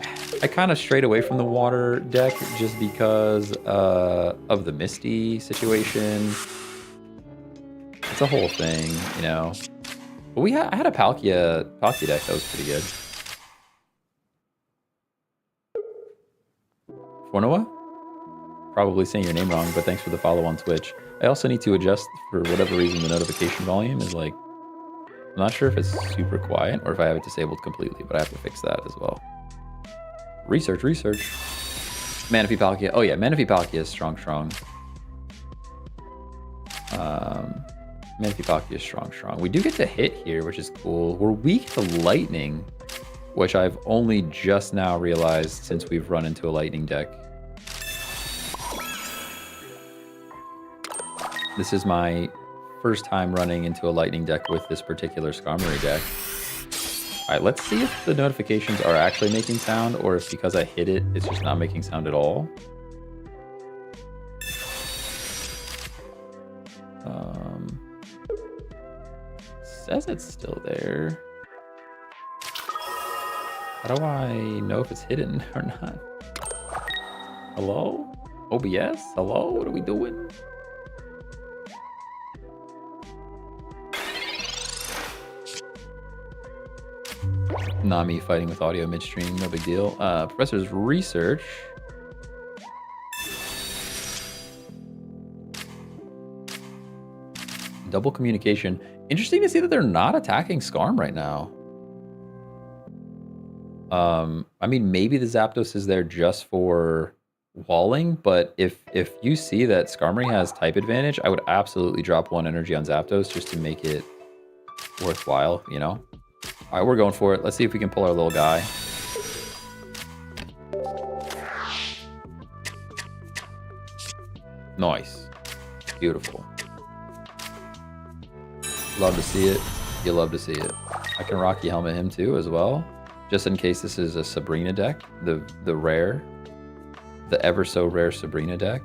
I kind of strayed away from the water deck just because of the Misty situation. It's a whole thing, you know. But I had a Palkia deck that was pretty good. Fornoa? Probably saying your name wrong, but thanks for the follow on Twitch. I also need to adjust, for whatever reason, the notification volume is like... I'm not sure if it's super quiet or if I have it disabled completely, but I have to fix that as well. Research. Manaphy Palkia. Oh yeah, Manaphy Palkia is strong. Manaphy Palkia is strong. We do get to hit here, which is cool. We're weak to lightning, which I've only just now realized since we've run into a lightning deck. This is my first time running into a lightning deck with this particular Skarmory deck. All right, let's see if the notifications are actually making sound or if because I hit it, it's just not making sound at all. Says it's still there. How do I know if it's hidden or not? Hello? OBS? Hello? What are we doing? Nami fighting with audio midstream, no big deal. Professor's research. Double communication. Interesting to see that they're not attacking Skarm right now. I mean, maybe the Zapdos is there just for walling, but if you see that Skarmory has type advantage, I would absolutely drop 1 energy on Zapdos just to make it worthwhile, you know? All right, we're going for it. Let's see if we can pull our little guy. Nice. Beautiful. Love to see it. You love to see it. I can Rocky Helmet him too as well. Just in case this is a Sabrina deck. The ever so rare Sabrina deck.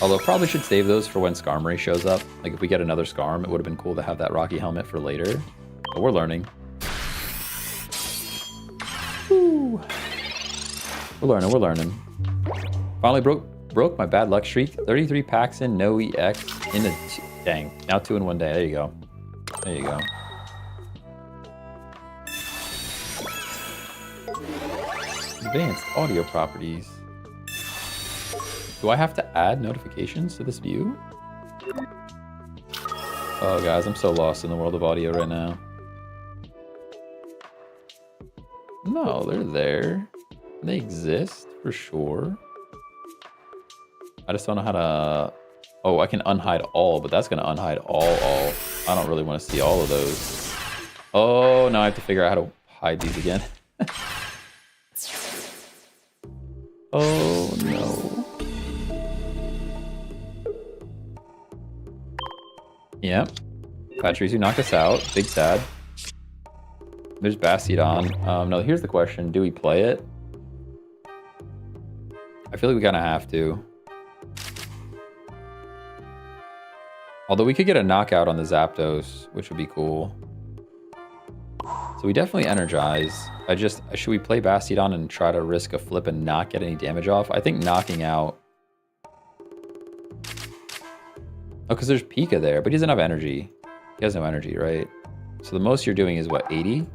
Although probably should save those for when Skarmory shows up. Like if we get another Skarm, it would have been cool to have that Rocky Helmet for later. But we're learning. Woo. We're learning. Finally broke my bad luck streak. 33 packs in, no EX in a dang. Now 2 in 1 day. There you go. There you go. Advanced audio properties. Do I have to add notifications to this view? Oh, guys, I'm so lost in the world of audio right now. No, they're there. They exist for sure. I just don't know how to... Oh, I can unhide all, but that's going to unhide all. I don't really want to see all of those. Oh, now I have to figure out how to hide these again. Oh, no. Yep. Patrice, knocked us out. Big sad. There's Bastiodon. No, here's the question. Do we play it? I feel like we kind of have to. Although we could get a knockout on the Zapdos, which would be cool. So we definitely energize. Should we play Bastiodon and try to risk a flip and not get any damage off? I think knocking out... Oh, because there's Pika there, but he doesn't have energy. He has no energy, right? So the most you're doing is what, 80?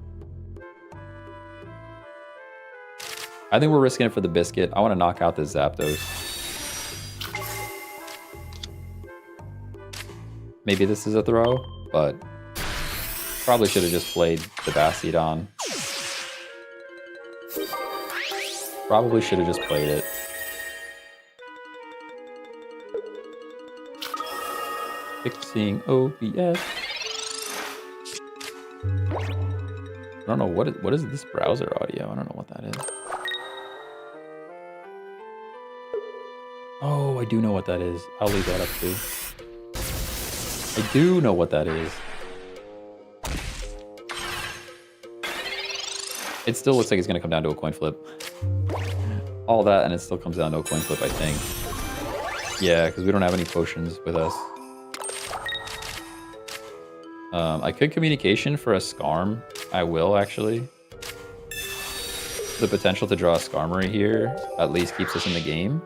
I think we're risking it for the biscuit. I want to knock out this Zapdos. Maybe this is a throw, but probably should have just played the Bastiodon. Probably should have just played it. Fixing OBS. I don't know what is this browser audio? I don't know what that is. Oh, I do know what that is. I'll leave that up too. I do know what that is. It still looks like it's going to come down to a coin flip. All that, and it still comes down to a coin flip, I think. Yeah, because we don't have any potions with us. I could communication for a Skarm. I will, actually. the potential to draw a Skarmory here at least keeps us in the game.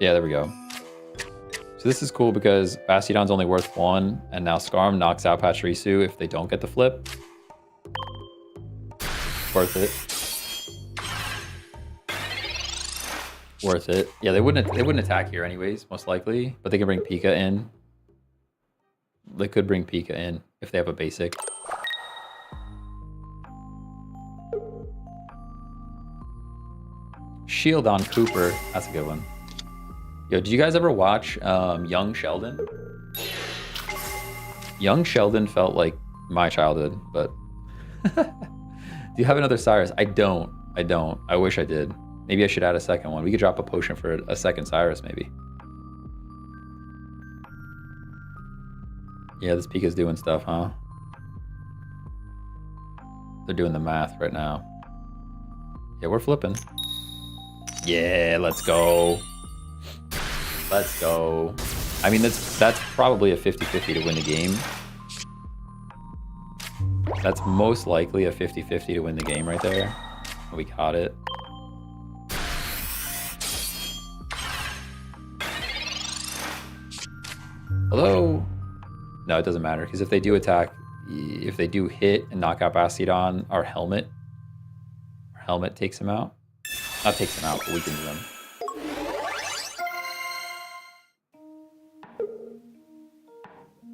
Yeah, there we go. So this is cool because Bastiodon's only worth 1, and now Skarm knocks out Pachirisu if they don't get the flip. Worth it. Worth it. Yeah, they wouldn't attack here anyways, most likely, but they can bring Pika in. They could bring Pika in if they have a basic. Shield on Cooper. That's a good one. Yo, did you guys ever watch Young Sheldon? Young Sheldon felt like my childhood, but... Do you have another Cyrus? I don't. I wish I did. Maybe I should add a second one. We could drop a potion for a second Cyrus, maybe. Yeah, this Pika's doing stuff, huh? They're doing the math right now. Yeah, we're flipping. Yeah, let's go. Let's go. I mean, that's probably a 50-50 to win the game. That's most likely a 50-50 to win the game right there. We caught it. Although, no, it doesn't matter, because if they do attack, if they do hit and knock out Bastiodon, our helmet takes him out. Not takes him out, but weakens them.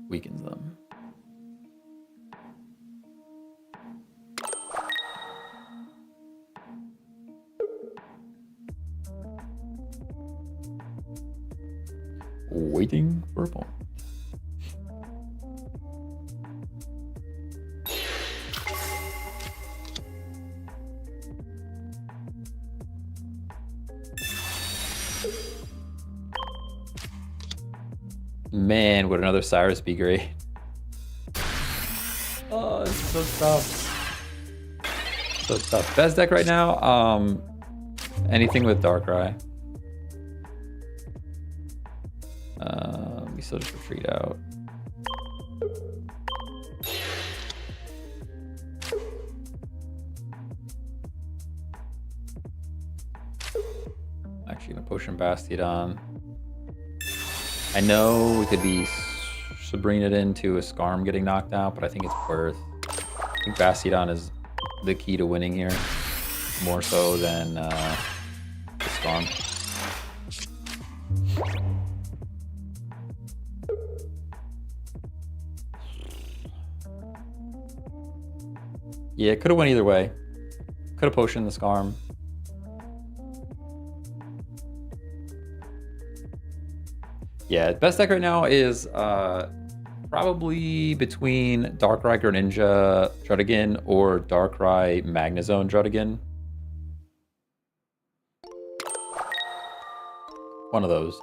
Weakens them. Waiting for a point. Man, would another Cyrus be great? Oh, it's so tough. So tough. Best deck right now? Anything with Darkrai. We still just retreat out. Actually gonna potion Bastiodon. I know we could be Sabrina into a Skarm getting knocked out, but I think it's worth. I think Bastiodon is the key to winning here, more so than the Skarm. Yeah, it could have went either way. Could have potioned the Skarm. Yeah, best deck right now is probably between Darkrai Greninja Druddigon or Darkrai Magnezone Druddigon. One of those.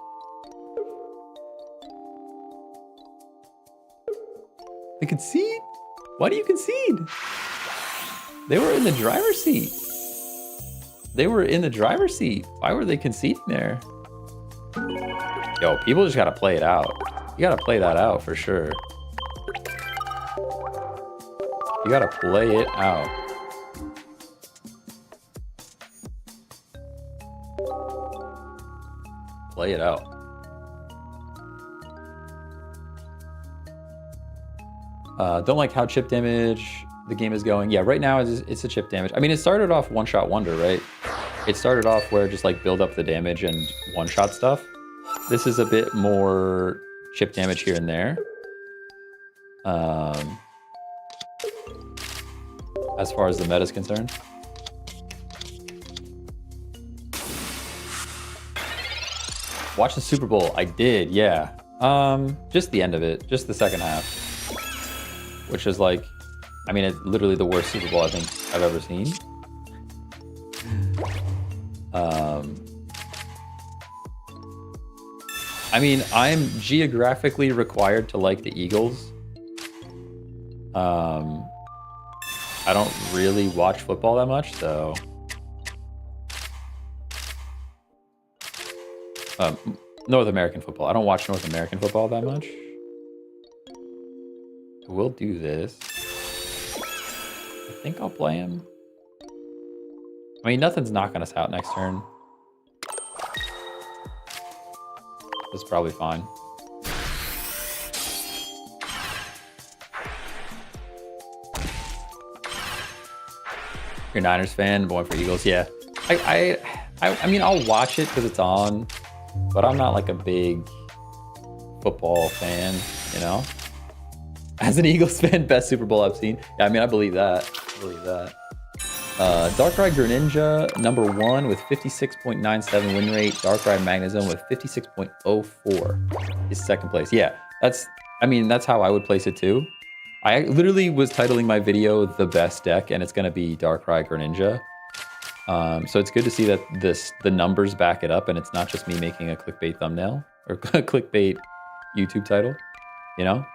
They concede? Why do you concede? They were in the driver's seat. They were in the driver's seat. Why were they conceding there? Yo, people just gotta play it out. You gotta play that out for sure. You gotta play it out. Play it out. Don't like how chip damage the game is going. Yeah, right now it's a chip damage. I mean, it started off one-shot wonder, right? It started off where just like build up the damage and one-shot stuff. This is a bit more chip damage here and there. As far as the meta is concerned. Watch the Super Bowl. I did, yeah. Just the end of it, just the second half. Which is like, I mean, it's literally the worst Super Bowl I think I've ever seen. I mean, I'm geographically required to like the Eagles. I don't really watch football that much, so... North American football. I don't watch North American football that much. We'll do this. I think I'll play him. I mean, nothing's knocking us out next turn. That's probably fine. You're a Niners fan, going for Eagles, yeah. I mean, I'll watch it because it's on, but I'm not like a big football fan, you know? As an Eagles fan, best Super Bowl I've seen. Yeah, I mean, I believe that. I believe that. Darkrai Greninja, #1 with 56.97 win rate. Darkrai Magnezone with 56.04 is second place. Yeah, that's how I would place it too. I literally was titling my video "The Best Deck," and it's gonna be Darkrai Greninja. So it's good to see that the numbers back it up, and it's not just me making a clickbait thumbnail or clickbait YouTube title, you know?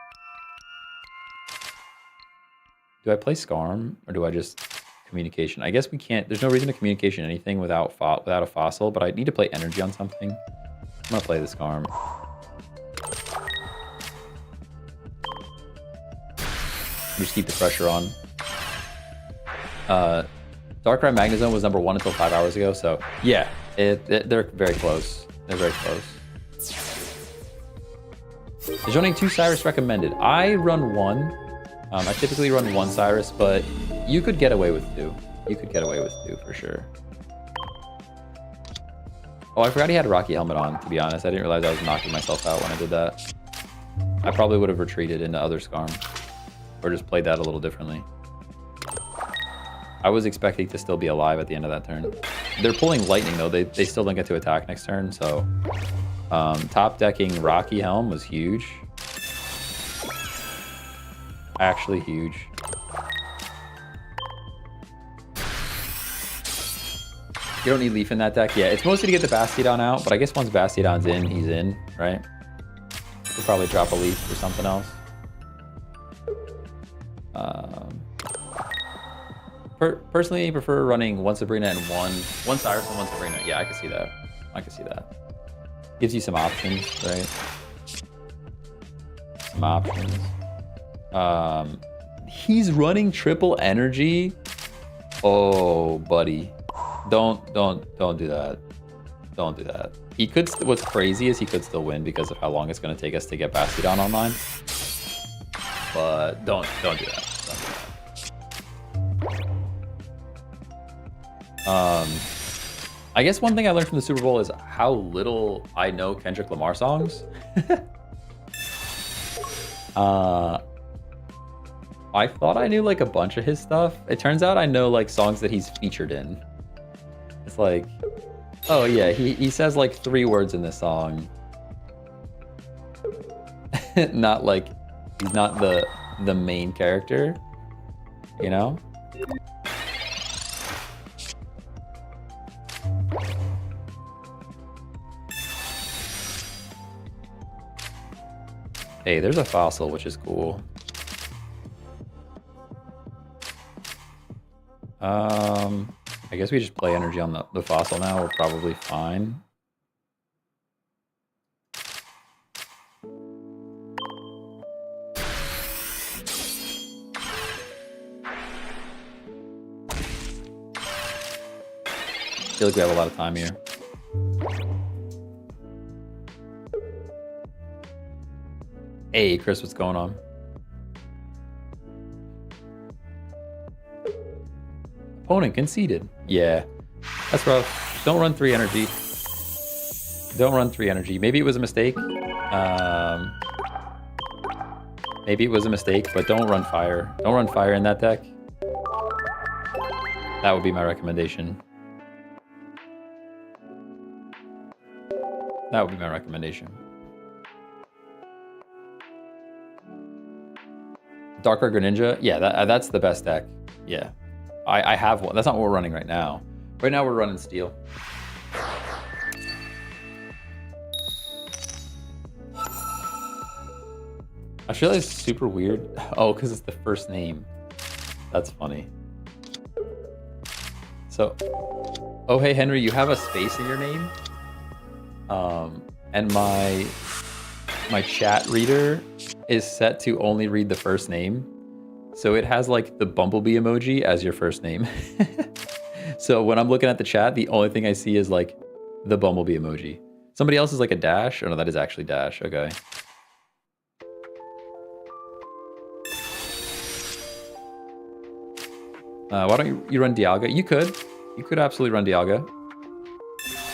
Do I play Skarm or do I just communication? I guess we can't. There's no reason to communication anything without a fossil, but I need to play energy on something. I'm gonna play the Skarm. Just keep the pressure on. Darkrai Magnezone was #1 until 5 hours ago, so yeah, they're very close. They're very close. Is running 2 Cyrus recommended? I run 1. I typically run 1 Cyrus, but you could get away with 2. You could get away with 2 for sure. Oh, I forgot he had a Rocky Helmet on, to be honest. I didn't realize I was knocking myself out when I did that. I probably would have retreated into other Skarm, or just played that a little differently. I was expecting to still be alive at the end of that turn. They're pulling Lightning, though. They still don't get to attack next turn, so... top decking Rocky Helm was huge. Actually huge. You don't need Leaf in that deck. Yeah, it's mostly to get the Bastiodon out, but I guess once Bastiodon's in, he's in, right? We'll probably drop a Leaf or something else. Personally, I prefer running 1 Sabrina and one Cyrus and 1 Sabrina. Yeah, I can see that. I can see that. Gives you some options, right? Some options. He's running triple energy. Oh, buddy. Don't do that. Don't do that. He could, what's crazy is he could still win because of how long it's going to take us to get Bastiodon online. But don't do that. Don't do that. I guess one thing I learned from the Super Bowl is how little I know Kendrick Lamar songs. I thought I knew like a bunch of his stuff. It turns out I know like songs that he's featured in. It's like, oh yeah, he says like 3 words in this song. Not like, he's not the main character, you know? Hey, there's a fossil, which is cool. I guess we just play energy on the fossil now. We're probably fine. I feel like we have a lot of time here. Hey, Chris, what's going on? Opponent conceded. Yeah, that's rough. Don't run 3 energy. Don't run 3 energy. Maybe it was a mistake. Maybe it was a mistake, but don't run fire. Don't run fire in that deck. That would be my recommendation. That would be my recommendation. Darker Greninja? Yeah, that's the best deck. Yeah. I have one. That's not what we're running right now. Right now we're running Steel. I feel like it's super weird. Oh, because it's the first name. That's funny. So, oh hey Henry, you have a space in your name? And my chat reader is set to only read the first name. So it has like the bumblebee emoji as your first name. So when I'm looking at the chat, the only thing I see is like the bumblebee emoji. Somebody else is like a dash. Oh no, that is actually dash. Okay. Why don't you run Dialga? You could. You could absolutely run Dialga.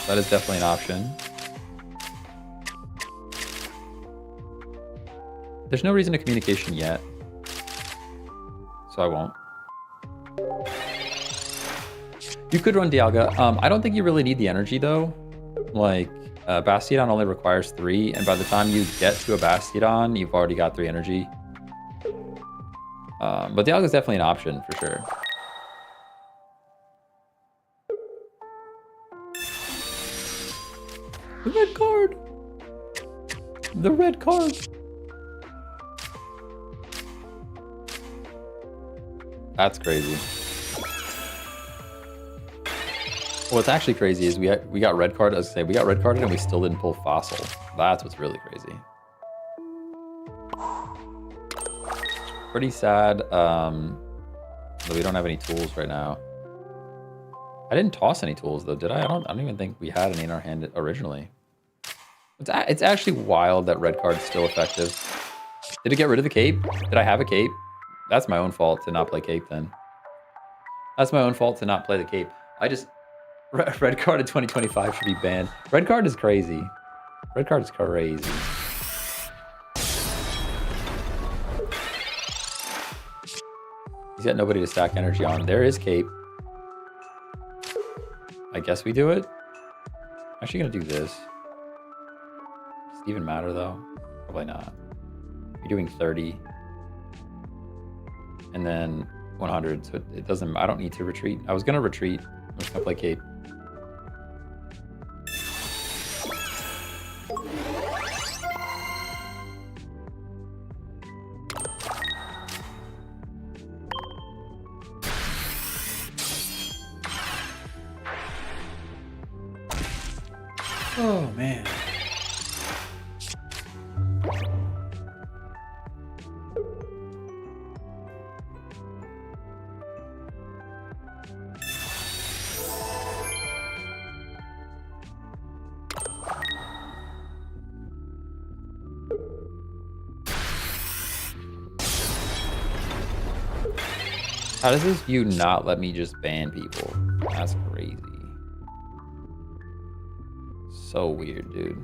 That is definitely an option. There's no reason to communication yet. So I won't. You could run Dialga. I don't think you really need the energy though. Like, Bastiodon only requires 3, and by the time you get to a Bastiodon, you've already got 3 energy. But Dialga is definitely an option for sure. The red card! The red card! That's crazy. What's actually crazy is we got red card. I was gonna say we got red carded and we still didn't pull fossil. That's what's really crazy. Pretty sad. That we don't have any tools right now. I didn't toss any tools though, did I? I don't even think we had any in our hand originally. It's actually wild that red card's still effective. Did it get rid of the cape? Did I have a cape? That's my own fault to not play cape then. That's my own fault to not play the cape. Red card in 2025 should be banned. Red card is crazy. Red card is crazy. He's got nobody to stack energy on. There is cape. I guess we do it. I'm actually gonna do this. Does it even matter though? Probably not. You're doing 30. And then 100, so it doesn't, I don't need to retreat. I was gonna retreat. I'm just gonna play cape. Oh man. How does this view not let me just ban people? That's crazy. So weird, dude.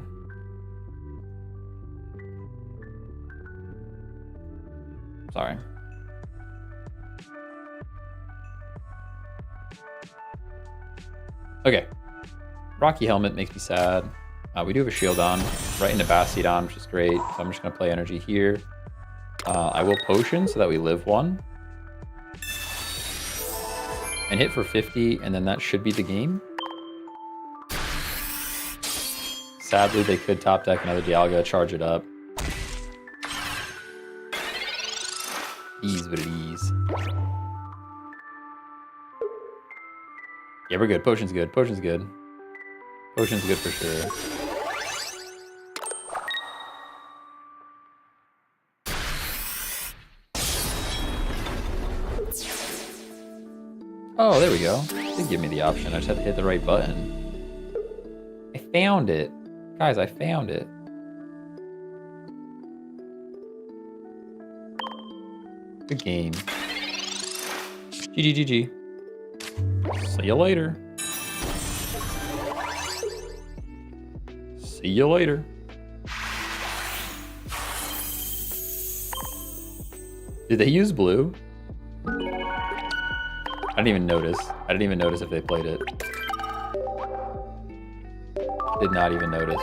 Sorry. Okay. Rocky Helmet makes me sad. We do have a shield on right into Bastiodon, which is great. So I'm just gonna play energy here. I will potion so that we live 1. And hit for 50, and then that should be the game. Sadly, they could top deck another Dialga, charge it up. Ease what it is. Yeah, we're good. Potion's good. Potion's good. Potion's good for sure. Oh, there we go. It did give me the option. I just had to hit the right button. I found it. Guys, I found it. Good game. GG. See you later. See you later. Did they use blue? I didn't even notice. I didn't even notice if they played it. Did not even notice.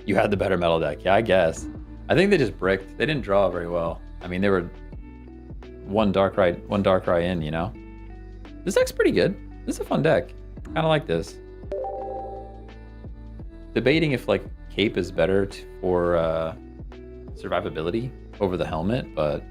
You had the better metal deck. Yeah, I guess. I think they just bricked. They didn't draw very well. I mean, they were one Darkrai in, you know? This deck's pretty good. This is a fun deck. Kind of like this. Debating if, like, Cape is better for survivability over the helmet, but...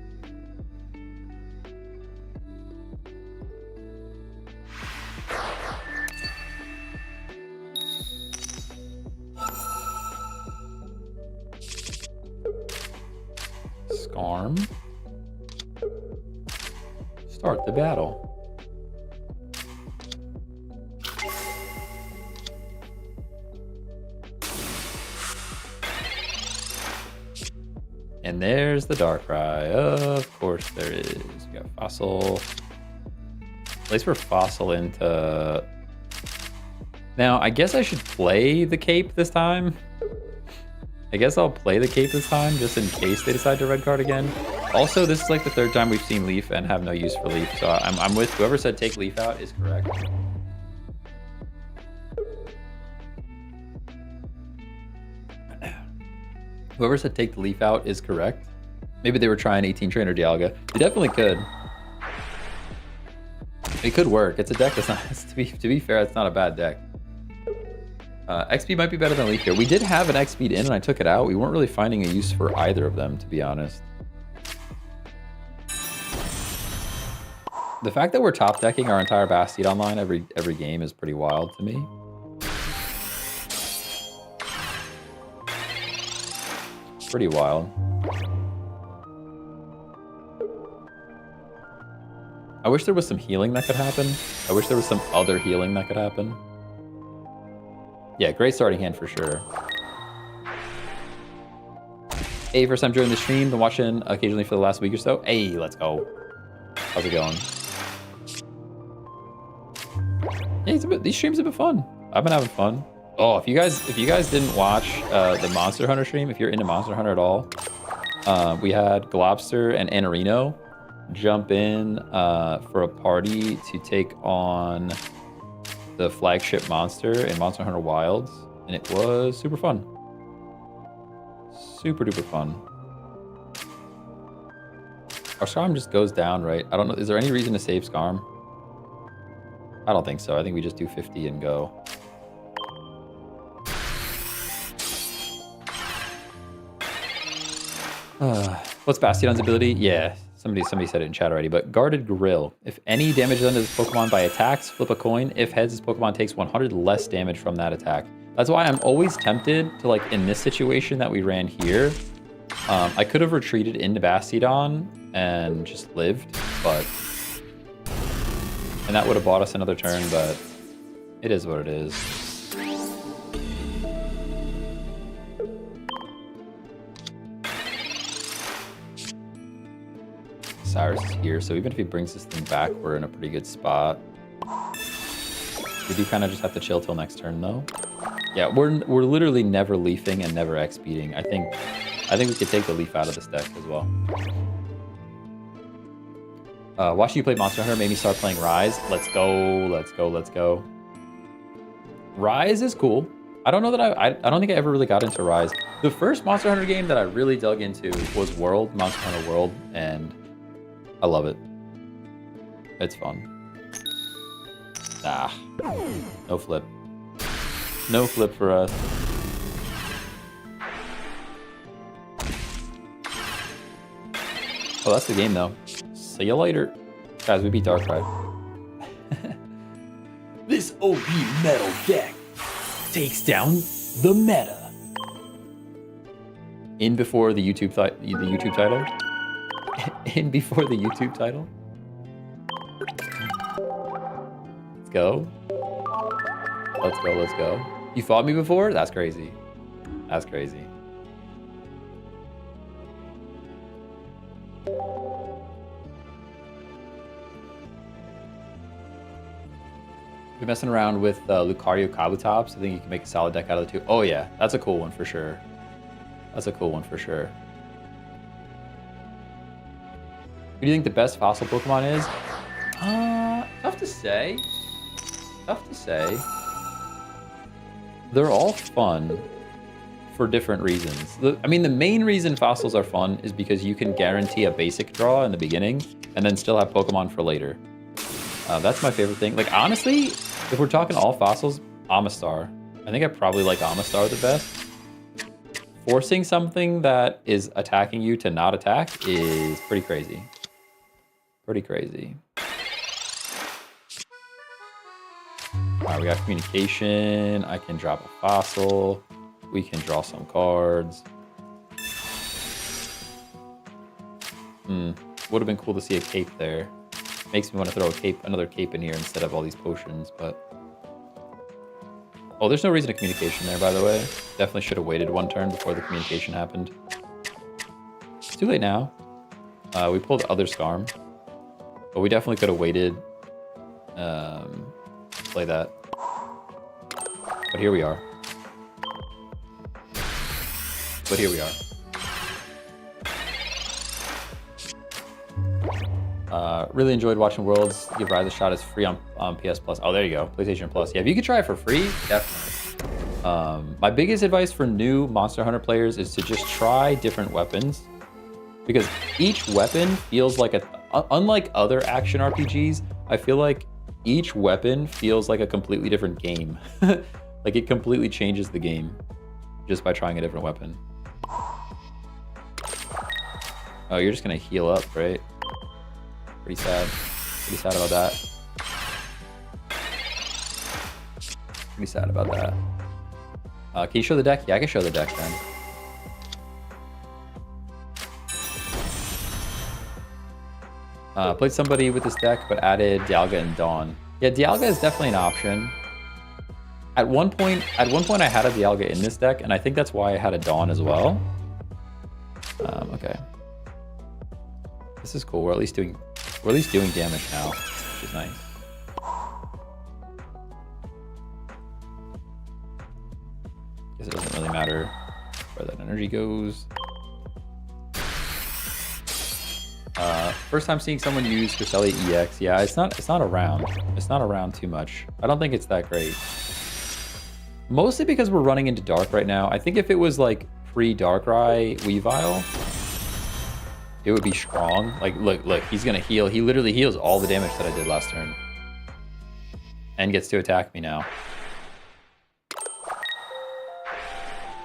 Skarm. Start the battle. And there's the Darkrai. Of course there is. We got Fossil. Place for Fossil into... Now, I guess I should play the Cape this time. I guess I'll play the Cape this time, just in case they decide to red card again. Also, this is like the third time we've seen Leaf and have no use for Leaf, so I'm with whoever said take Leaf out is correct. Whoever said take the Leaf out is correct. Maybe they were trying 18 Trainer Dialga. They definitely could. It could work. It's a deck that's not, to be fair, it's not a bad deck. XP might be better than Leaf here. We did have an XP in and I took it out. We weren't really finding a use for either of them, to be honest. The fact that we're top decking our entire Bastiodon line every game is pretty wild to me. Pretty wild. I wish there was some healing that could happen. I wish there was some other healing that could happen. Yeah, great starting hand for sure. Hey, first time joining the stream. Been watching occasionally for the last week or so. Hey, let's go. How's it going? Yeah, these streams have been fun. I've been having fun. Oh, if you guys didn't watch the Monster Hunter stream, if you're into Monster Hunter at all, we had Globster and Anarino jump in for a party to take on the flagship monster in Monster Hunter Wilds, and it was super fun. Super duper fun. Our Skarm just goes down, right? I don't know. Is there any reason to save Skarm? I don't think so. I think we just do 50 and go. What's Bastiodon's ability? Yeah, somebody said it in chat already, but Guarded Grill. If any damage done to this Pokemon by attacks, flip a coin. If heads, this Pokemon takes 100 less damage from that attack. That's why I'm always tempted to, like, in this situation that we ran here, I could have retreated into Bastiodon and just lived, but... And that would have bought us another turn, but it is what it is. Cyrus is here, so even if he brings this thing back, we're in a pretty good spot. We do kind of just have to chill till next turn, though. Yeah, we're literally never leafing and never X-beating. I think we could take the leaf out of this deck as well. Watching you play Monster Hunter made me start playing Rise. Let's go, let's go, let's go. Rise is cool. I don't know that I don't think I ever really got into Rise. The first Monster Hunter game that I really dug into was World, Monster Hunter World, and I love it. It's fun. Ah, no flip. No flip for us. Oh, that's the game though. See you later. Guys, we beat Darkrai. This OP metal deck takes down the meta. In before the YouTube title. In before the YouTube title. Let's go. Let's go, let's go. You fought me before? That's crazy. That's crazy. Been messing around with Lucario Kabutops. I think you can make a solid deck out of the two. Oh yeah, that's a cool one for sure. That's a cool one for sure. Who do you think the best fossil Pokemon is? Tough to say. Tough to say. They're all fun for different reasons. I mean, the main reason fossils are fun is because you can guarantee a basic draw in the beginning and then still have Pokemon for later. That's my favorite thing. Like, honestly, if we're talking all fossils, Amistar. I think I probably like Amistar the best. Forcing something that is attacking you to not attack is pretty crazy. Pretty crazy. Alright, we got communication. I can drop a fossil. We can draw some cards. Would have been cool to see a cape there. Makes me want to throw another cape in here instead of all these potions, but... Oh, there's no reason to communication there, by the way. Definitely should have waited one turn before the communication happened. too late now. We pulled other Skarm, but we definitely could have waited to play that. But here we are. Really enjoyed watching Worlds. Give Rise a shot. It's free on PS Plus. Oh, there you go. PlayStation Plus. Yeah, if you could try it for free, definitely. My biggest advice for new Monster Hunter players is to just try different weapons, because each weapon feels like unlike other action RPGs, I feel like each weapon feels like a completely different game. Like it completely changes the game just by trying a different weapon. Oh, you're just gonna heal up, right? Pretty sad. Pretty sad about that. Pretty sad about that. Can you show the deck? Yeah, I can show the deck then. Played somebody with this deck, but added Dialga and Dawn. Yeah, Dialga is definitely an option. At one point I had a Dialga in this deck, and I think that's why I had a Dawn as well. Okay. This is cool. We're at least doing damage now, which is nice. Guess it doesn't really matter where that energy goes. First time seeing someone use Cresselia EX. Yeah, it's not around. It's not around too much. I don't think it's that great. Mostly because we're running into Dark right now. I think if it was like pre-Darkrai Weavile, it would be strong. Like, look, he's gonna heal. He literally heals all the damage that I did last turn. And gets to attack me now.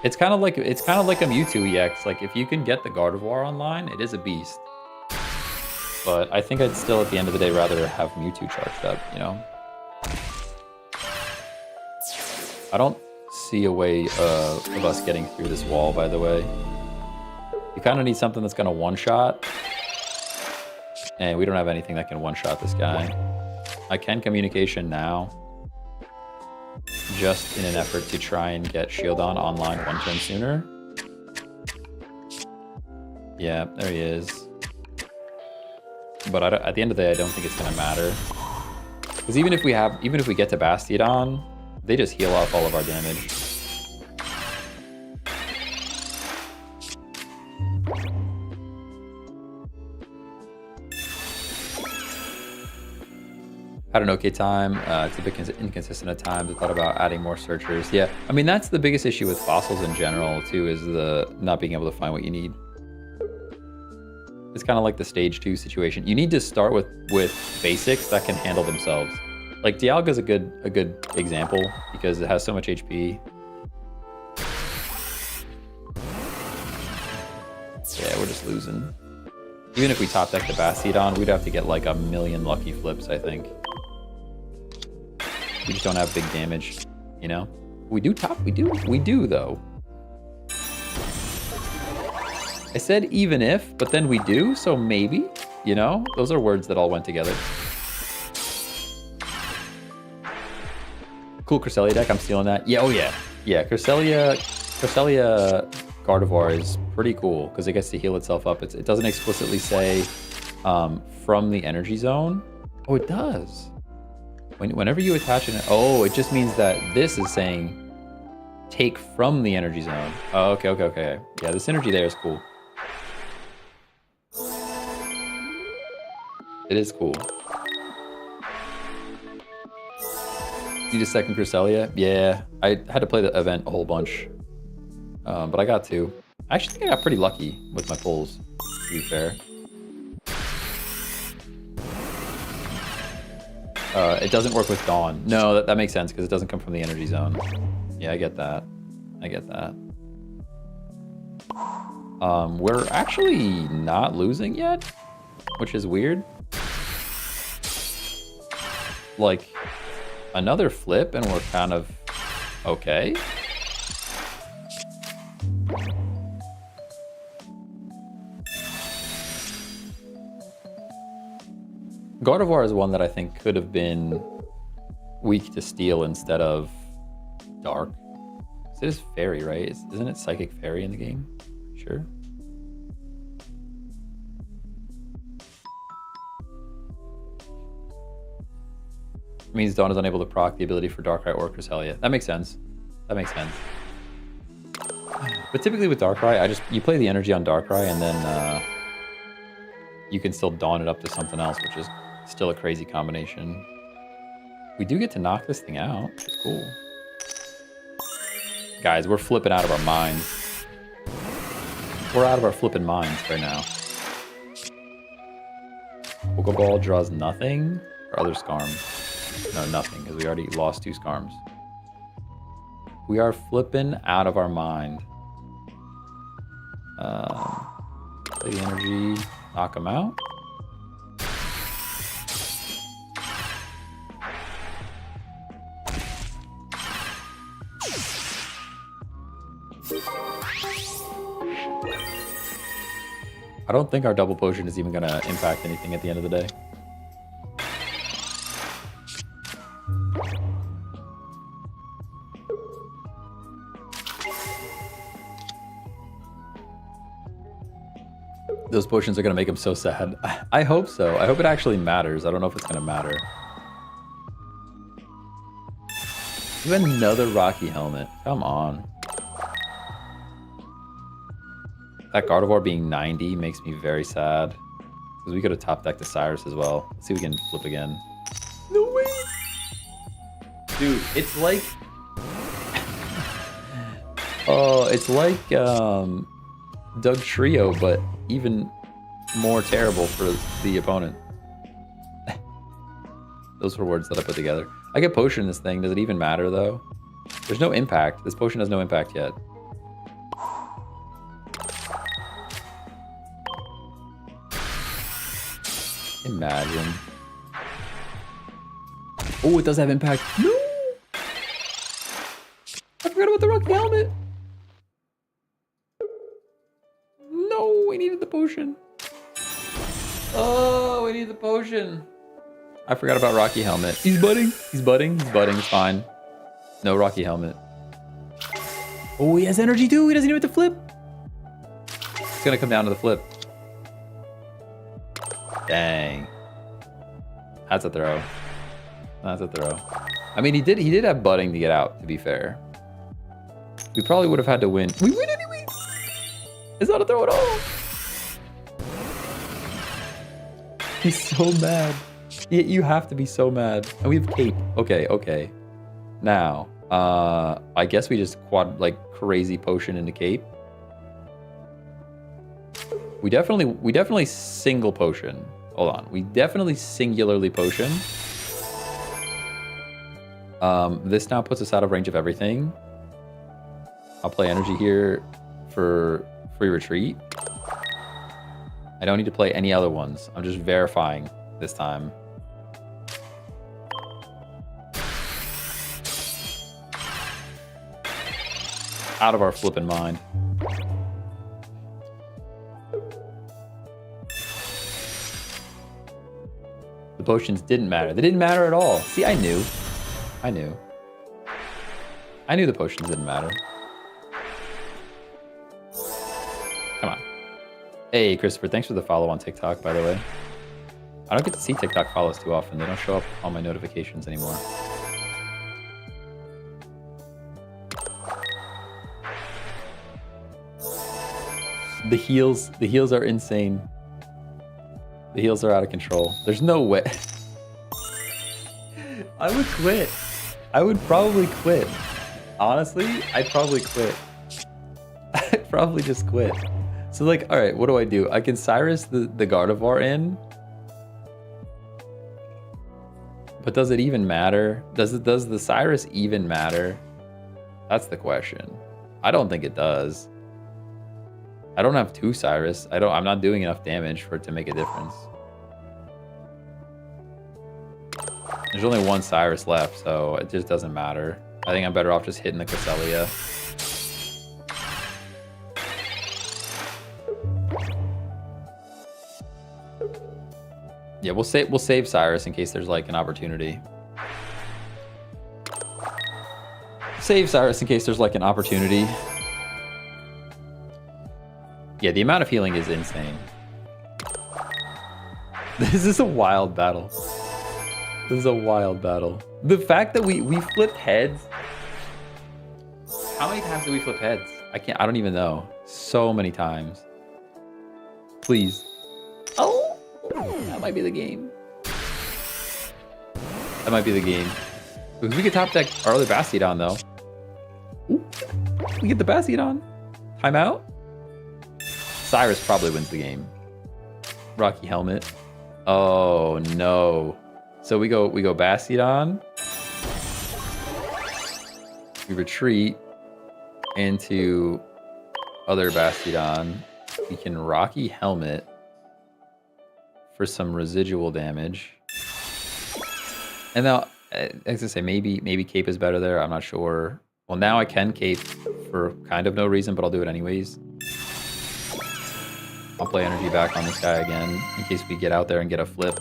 It's kind of like a Mewtwo EX. Like, if you can get the Gardevoir online, it is a beast. But I think I'd still, at the end of the day, rather have Mewtwo charged up, you know? I don't see a way of us getting through this wall, by the way. You kind of need something that's going to one-shot. And we don't have anything that can one-shot this guy. I can Communication now. Just in an effort to try and get Shieldon online one turn sooner. Yeah, there he is. But at the end of the day, I don't think it's going to matter. Because even if we get to Bastiodon, they just heal off all of our damage. Had an okay time. It's a bit inconsistent at times. I thought about adding more searchers. Yeah, I mean, that's the biggest issue with fossils in general, too, is the not being able to find what you need. It's kind of like the stage 2 situation. You need to start with basics that can handle themselves. Like Dialga is a good example because it has so much HP. Yeah, we're just losing. Even if we top deck the Bastiodon, we'd have to get like a million lucky flips, I think. We just don't have big damage, you know? We do though. I said even if, but then we do, so maybe, you know? Those are words that all went together. Cool Cresselia deck, I'm stealing that. Yeah, oh yeah. Yeah, Cresselia Gardevoir is pretty cool because it gets to heal itself up. It doesn't explicitly say from the energy zone. Oh, it does. Whenever you attach it, oh, it just means that this is saying take from the energy zone. Oh, okay. Yeah, the synergy there is cool. It is cool. Need a second Cresselia? Yeah, I had to play the event a whole bunch. But I got 2. I actually think I got pretty lucky with my pulls, to be fair. It doesn't work with Dawn. No, that makes sense because it doesn't come from the energy zone. Yeah, I get that. We're actually not losing yet, which is weird. Like, another flip and we're kind of okay. Gardevoir is one that I think could have been weak to steel instead of dark. It is fairy, right? Isn't it psychic fairy in the game? Sure. It means Dawn is unable to proc the ability for Darkrai or Cresselia. That makes sense. That makes sense. But typically with Darkrai, you play the energy on Darkrai and then you can still Dawn it up to something else, which is still a crazy combination. We do get to knock this thing out. It's cool. Guys, we're flipping out of our minds. We're out of our flipping minds right now. Pokeball draws nothing? Or other Skarm? No, nothing, because we already lost 2 Skarms. We are flipping out of our mind. Play the energy, knock him out. I don't think our double potion is even going to impact anything at the end of the day. Those potions are going to make him so sad. I hope so. I hope it actually matters. I don't know if it's going to matter. You have another Rocky helmet. Come on. That Gardevoir being 90 makes me very sad. Because we could have top decked the Cyrus as well. Let's see if we can flip again. No way! Dude, it's like... oh, it's like Doug Trio, but even more terrible for the opponent. Those were words that I put together. I get potion in this thing. Does it even matter, though? There's no impact. This potion has no impact yet. Imagine. Oh, it does have impact. No! I forgot about the Rocky helmet. No, we needed the potion. Oh, we need the potion. I forgot about Rocky helmet. He's budding. He's budding. He's budding. It's fine. No Rocky helmet. Oh, he has energy too. He doesn't even have to flip. It's gonna come down to the flip. Dang. That's a throw. That's a throw. I mean, he did have budding to get out, to be fair. We probably would have had to win. We win anyway. It's not a throw at all. He's so mad. You have to be so mad. And we have cape. Okay, okay. Now, I guess we just crazy potion into cape. We definitely single potion. Hold on. We definitely singularly potion. This now puts us out of range of everything. I'll play energy here for free retreat. I don't need to play any other ones. I'm just verifying this time. Out of our flipping mind. The potions didn't matter. They didn't matter at all. See, I knew. I knew. I knew the potions didn't matter. Come on. Hey, Christopher, thanks for the follow on TikTok, by the way. I don't get to see TikTok follows too often. They don't show up on my notifications anymore. The heals are insane. The heals are out of control. There's no way. I would quit. I would probably quit. Honestly, I'd probably quit. I'd probably just quit. So like, all right, what do? I can Cyrus the Gardevoir in. But does it even matter? Does the Cyrus even matter? That's the question. I don't think it does. I don't have 2 Cyrus. I'm not doing enough damage for it to make a difference. There's only 1 Cyrus left, so it just doesn't matter. I think I'm better off just hitting the Cresselia. Yeah, we'll save Cyrus in case there's like an opportunity. Save Cyrus in case there's like an opportunity. Yeah, the amount of healing is insane. This is a wild battle. This is a wild battle. The fact that we flipped heads. How many times did we flip heads? I don't even know. So many times. Please. Oh, that might be the game. That might be the game. Because we could top deck our other Bastiodon though. Ooh, we get the Bastiodon. Timeout. Cyrus probably wins the game. Rocky Helmet. Oh no. So we go Bastiodon. We retreat into other Bastiodon. We can Rocky Helmet for some residual damage. And now, I was gonna say maybe Cape is better there. I'm not sure. Well, now I can Cape for kind of no reason, but I'll do it anyways. I'll play energy back on this guy again in case we get out there and get a flip.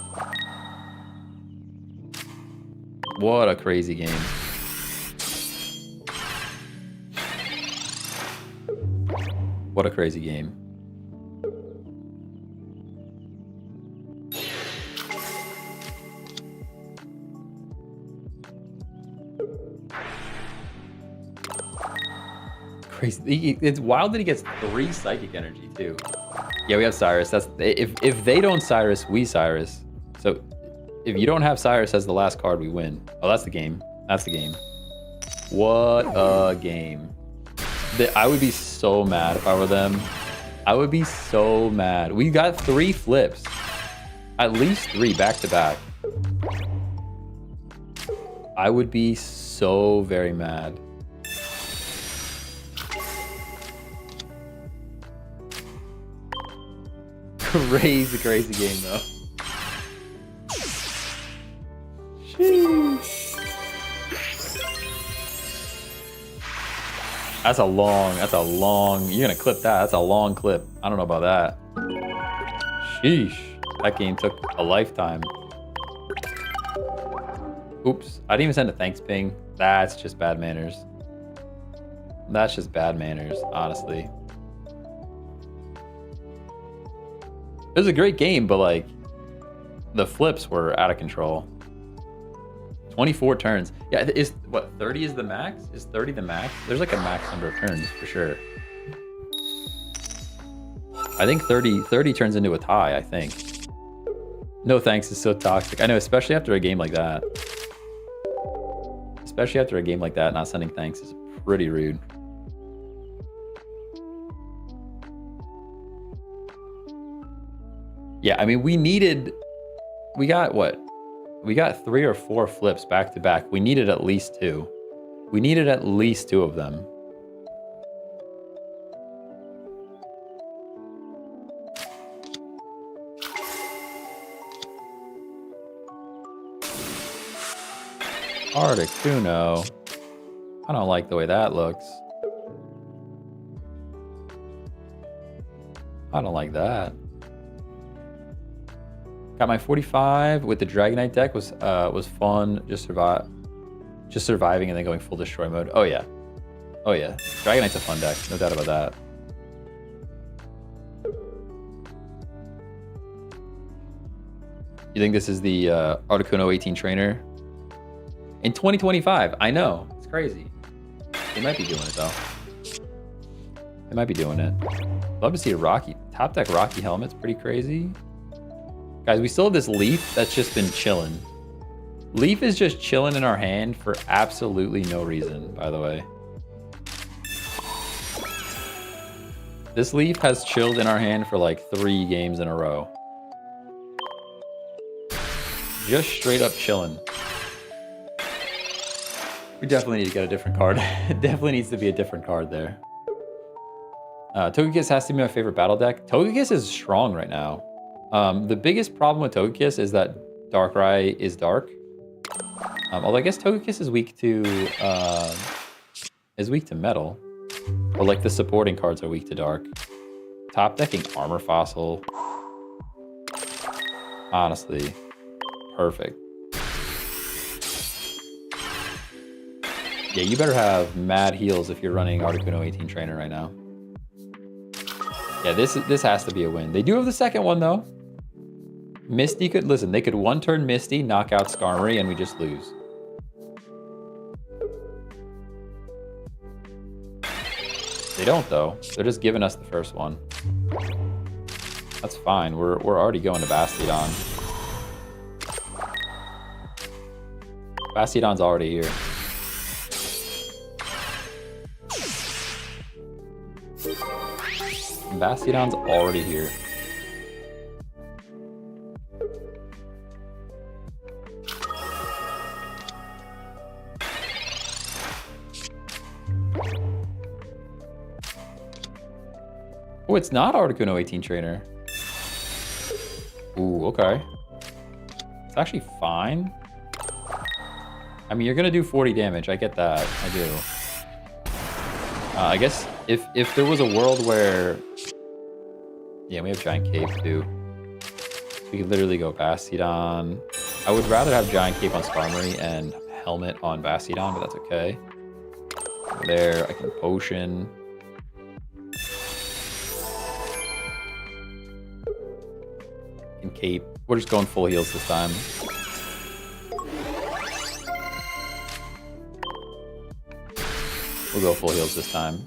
What a crazy game. What a crazy game. Crazy. It's wild that he gets 3 psychic energy too. Yeah, we have Cyrus. That's if they don't Cyrus, we Cyrus. So if you don't have Cyrus as the last card, we win. Oh, that's the game. That's the game. What a game. I would be so mad if I were them. I would be so mad. We got 3 flips. At least 3 back to back. I would be so very mad. Crazy game though. Sheesh. That's a long, you're gonna clip that. That's a long clip. I don't know about that. Sheesh. That game took a lifetime. Oops. I didn't even send a thanks ping. That's just bad manners. That's just bad manners, honestly. It was a great game, but like the flips were out of control. 24 turns. Yeah, is what 30 is the max? Is 30 the max? There's like a max number of turns for sure. I think 30 turns into a tie, I think. No thanks is so toxic. I know, especially after a game like that. Especially after a game like that, not sending thanks is pretty rude. Yeah, I mean, we got what? We got 3 or 4 flips back to back. We needed at least 2. We needed at least 2 of them. Articuno. I don't like the way that looks. I don't like that. Got my 45 with the Dragonite deck was fun. Just surviving and then going full destroy mode. Oh yeah. Oh yeah. Dragonite's a fun deck, no doubt about that. You think this is the Articuno 18 trainer? In 2025, I know. It's crazy. They might be doing it though. They might be doing it. Love to see a Rocky top deck Rocky helmet's pretty crazy. Guys, we still have this Leaf that's just been chilling. Leaf is just chilling in our hand for absolutely no reason, by the way. This Leaf has chilled in our hand for like 3 games in a row. Just straight up chilling. We definitely need to get a different card. It definitely needs to be a different card there. Togekiss has to be my favorite battle deck. Togekiss is strong right now. The biggest problem with Togekiss is that Darkrai is dark. Although I guess Togekiss is weak to metal. Or like the supporting cards are weak to dark. Top decking Armor Fossil. Honestly, perfect. Yeah, you better have mad heals if you're running Articuno 18 trainer right now. Yeah, this has to be a win. They do have the second one though. Misty could, listen, they could one turn Misty, knock out Skarmory, and we just lose. They don't, though. They're just giving us the first one. That's fine. We're already going to Bastiodon. Bastiodon's already here. Bastiodon's already here. Oh, it's not Articuno 18 trainer. Ooh, okay. It's actually fine. I mean, you're gonna do 40 damage. I get that. I do. I guess if there was a world where... Yeah, we have Giant Cape too. We could literally go Bastiodon. I would rather have Giant Cape on Skarmory and Helmet on Bastiodon, but that's okay. There, I can Potion. And Cape. We're just going full heals this time. We'll go full heals this time.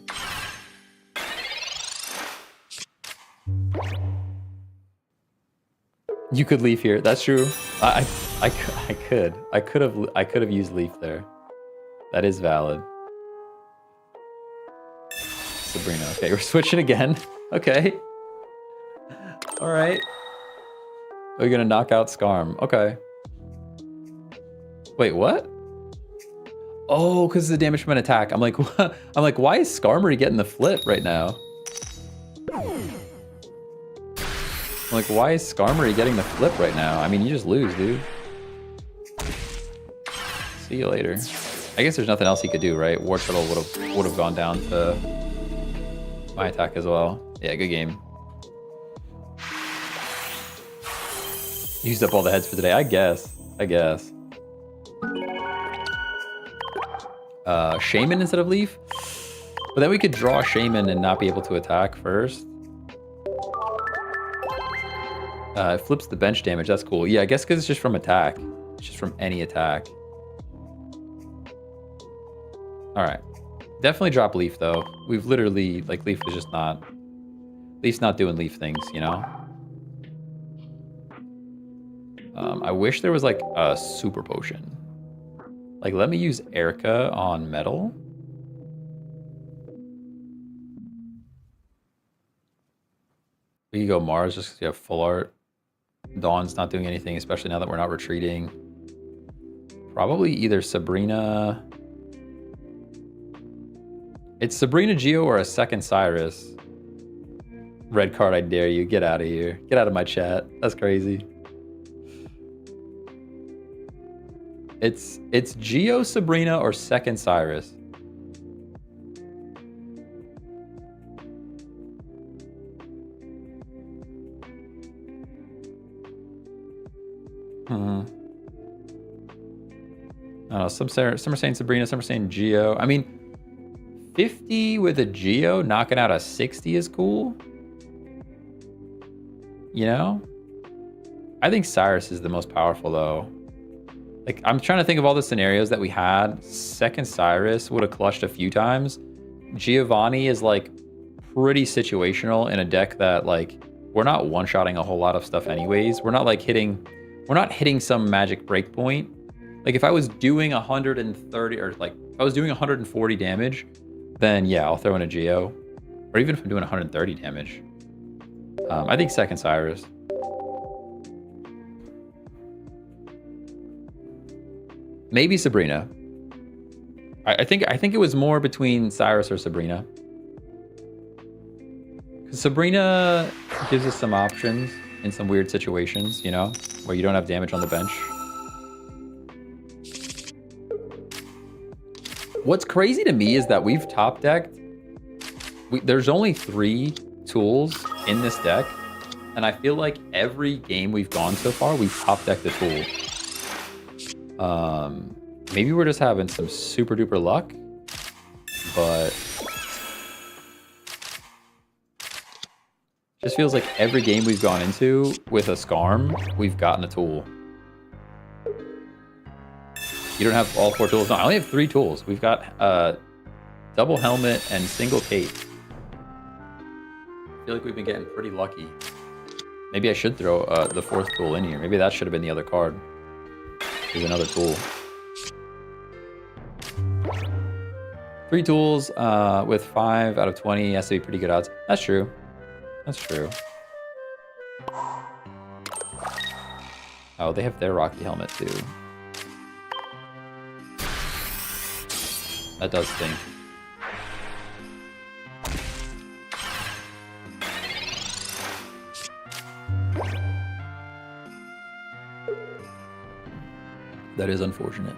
You could leave here. That's true. I could have used leaf there. That is valid. Sabrina. Okay, we're switching again. Okay. All right. We're gonna knock out Skarm. Okay. Wait, what? Oh, because it's a damage from an attack. I'm like, what? I'm like, why is Skarmory getting the flip right now? I'm like, why is Skarmory getting the flip right now? I mean, you just lose, dude. See you later. I guess there's nothing else he could do, right? War Turtle would have gone down to my attack as well. Yeah, good game. Used up all the heads for today. I guess. Shaman instead of Leaf? But then we could draw Shaman and not be able to attack first. It flips the bench damage. That's cool. Yeah, I guess because it's just from attack. It's just from any attack. Alright. Definitely drop Leaf, though. We've literally... Like, Leaf is just not... Leaf's not doing Leaf things, you know? I wish there was, like, a Super Potion. Like, let me use Erica on Metal. We can go Mars just because you have full art. Dawn's not doing anything, especially now that we're not retreating. Probably either Sabrina... It's Sabrina Geo or a second Cyrus. Red card, I dare you. Get out of here. Get out of my chat. That's crazy. It's Geo, Sabrina, or second Cyrus. Some are saying Sabrina, some are saying Geo. I mean, 50 with a Geo knocking out a 60 is cool. You know? I think Cyrus is the most powerful though. Like, I'm trying to think of all the scenarios that we had. Second Cyrus would have clutched a few times. Giovanni is like pretty situational in a deck that like, we're not one-shotting a whole lot of stuff anyways. We're not hitting some magic breakpoint. Like if I was doing 130 or like if I was doing 140 damage, then yeah, I'll throw in a Geo. Or even if I'm doing 130 damage. I think second Cyrus. Maybe Sabrina. I think it was more between Cyrus or Sabrina. Because Sabrina gives us some options in some weird situations, you know, where you don't have damage on the bench. What's crazy to me is that we've top decked. There's only 3 tools in this deck, and I feel like every game we've gone so far, we've top decked the tool. Maybe we're just having some super duper luck, but Just feels like every game we've gone into with a Skarm, we've gotten a tool. You don't have all 4 tools. No, I only have 3 tools. We've got double helmet and single cape. I feel like we've been getting pretty lucky. Maybe I should throw the 4th tool in here. Maybe that should have been the other card. There's another tool. 3 tools with 5 out of 20 has to be pretty good odds. That's true. That's true. Oh, they have their Rocky helmet too. That does stink. That is unfortunate.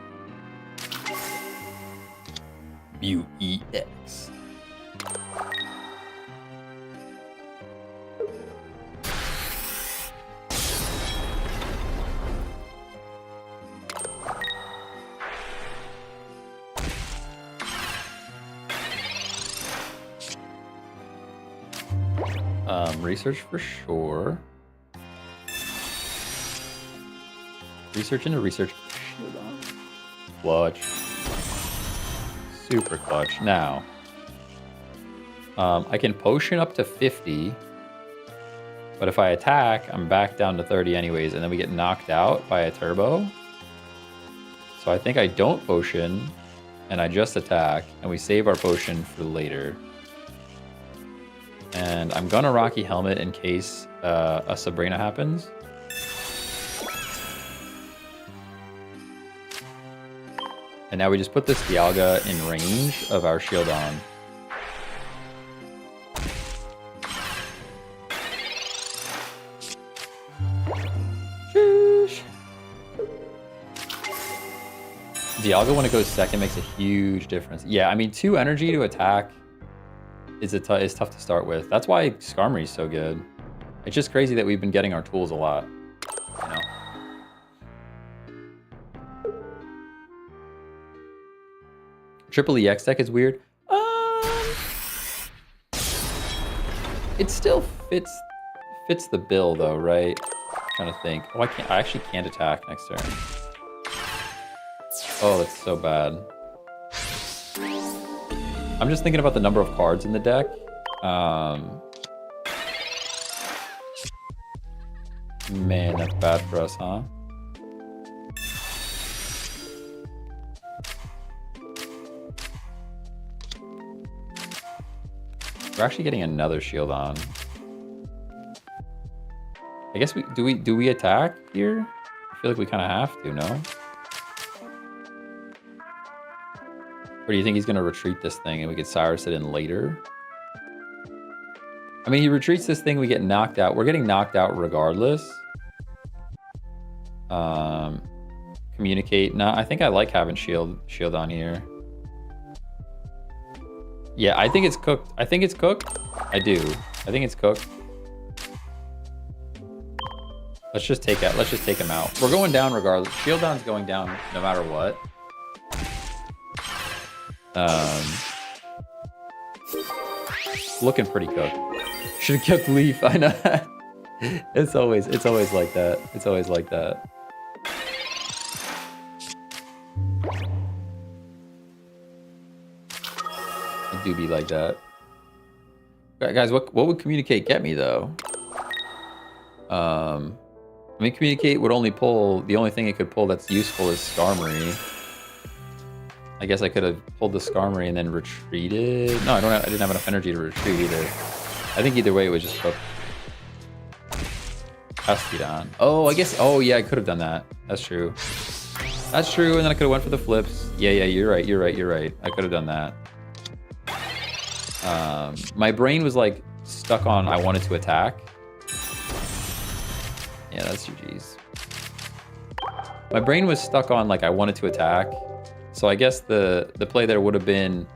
Mew EX. Research for sure. Research into research. Clutch. Super clutch. Now, I can potion up to 50, but if I attack, I'm back down to 30 anyways, and then we get knocked out by a turbo. So I think I don't potion, and I just attack, and we save our potion for later. And I'm gonna Rocky Helmet in case a Sabrina happens. And now we just put this Dialga in range of our Shieldon. Sheesh. Dialga when it goes second makes a huge difference. Yeah, I mean 2 energy to attack is tough to start with. That's why Skarmory is so good. It's just crazy that we've been getting our tools a lot, you know? Triple EX deck is weird. It still fits the bill though, right? I'm trying to think. Oh, I actually can't attack next turn. Oh, that's so bad. I'm just thinking about the number of cards in the deck. Man, that's bad for us, huh? We're actually getting another Shieldon. I guess do we attack here? I feel like we kind of have to, no? Or do you think he's gonna retreat this thing and we could Cyrus it in later? I mean, he retreats this thing, we get knocked out. We're getting knocked out regardless. Communicate. No, I think I like having shield on here. Yeah, I think it's cooked. I think it's cooked. I do. I think it's cooked. Let's just take him out. We're going down regardless. Shieldon's going down no matter what. Looking pretty cooked. Should have kept Leaf. I know. It's always like that. It's always like that. It do be like that. Guys, what would Communicate get me though? I mean, Communicate would only pull, the only thing it could pull that's useful is Skarmory. I guess I could have pulled the Skarmory and then retreated. No, I didn't have enough energy to retreat either. I think either way it was just cook. Espeon. Oh, I guess, oh yeah, I could have done that. That's true. That's true, and then I could have went for the flips. Yeah, you're right. I could have done that. My brain was like stuck on I wanted to attack. Yeah, that's GG's. My brain was stuck on like I wanted to attack. So I guess the play there would have been,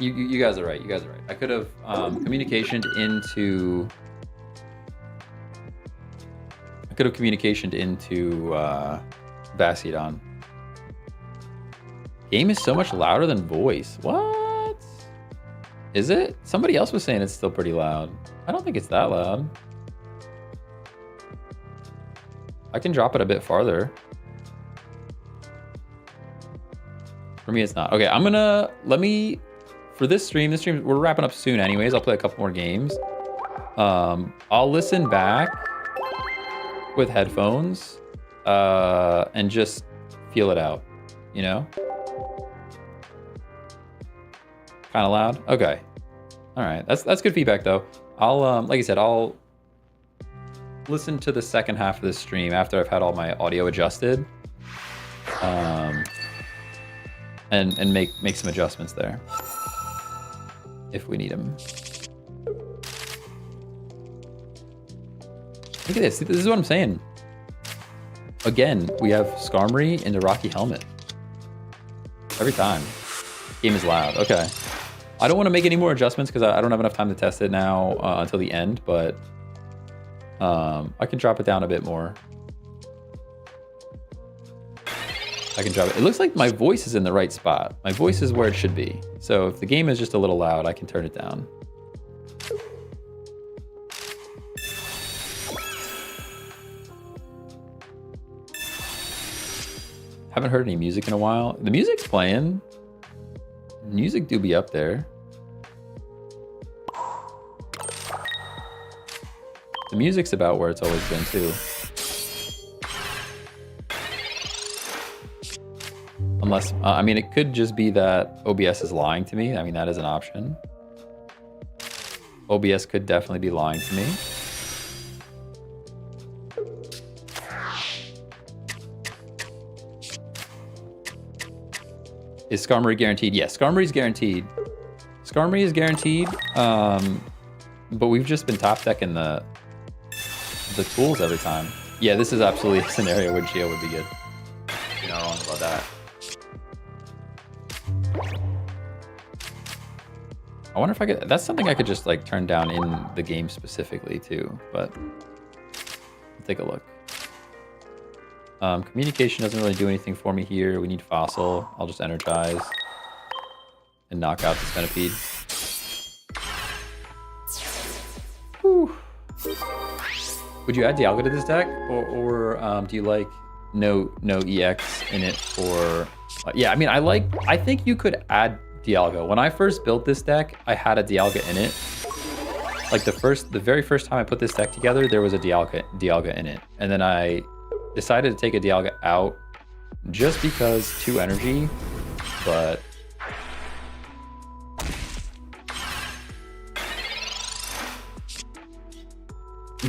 you guys are right. You guys are right. I could have communicationed into. I could have communicationed into Bastiodon. Game is so much louder than voice. What? Is it? Somebody else was saying it's still pretty loud. I don't think it's that loud. I can drop it a bit farther. For me, it's not. Okay, I'm gonna, for this stream, we're wrapping up soon anyways. I'll play a couple more games. I'll listen back with headphones and just feel it out, you know? Kind of loud? Okay. All right, that's good feedback though. I'll, like I said, I'll listen to the second half of this stream after I've had all my audio adjusted. And make some adjustments there if we need them. Look at this. This is what I'm saying. Again, we have Skarmory into Rocky Helmet. Every time. Game is loud. Okay. I don't want to make any more adjustments because I don't have enough time to test it now until the end, but I can drop it down a bit more. I can drop it. It looks like my voice is in the right spot. My voice is where it should be. So if the game is just a little loud, I can turn it down. Haven't heard any music in a while. The music's playing. Music do be up there. The music's about where it's always been too. Unless, I mean, it could just be that OBS is lying to me. I mean, that is an option. OBS could definitely be lying to me. Is Skarmory guaranteed? Yes, Skarmory is guaranteed. Skarmory is guaranteed, but we've just been top decking the tools every time. Yeah, this is absolutely a scenario where Geo would be good. You're not wrong about that. I wonder if I could, that's something I could just like turn down in the game specifically too, but let's take a look. Communication doesn't really do anything for me here. We need Fossil. I'll just energize and knock out the Centipede. Whew. Would you add Dialga to this deck, or do you like no EX in it for? Yeah, I mean, I think you could add Dialga. When I first built this deck, I had a Dialga in it. Like the very first time I put this deck together, there was a Dialga in it, and then I decided to take a Dialga out just because 2 energy, but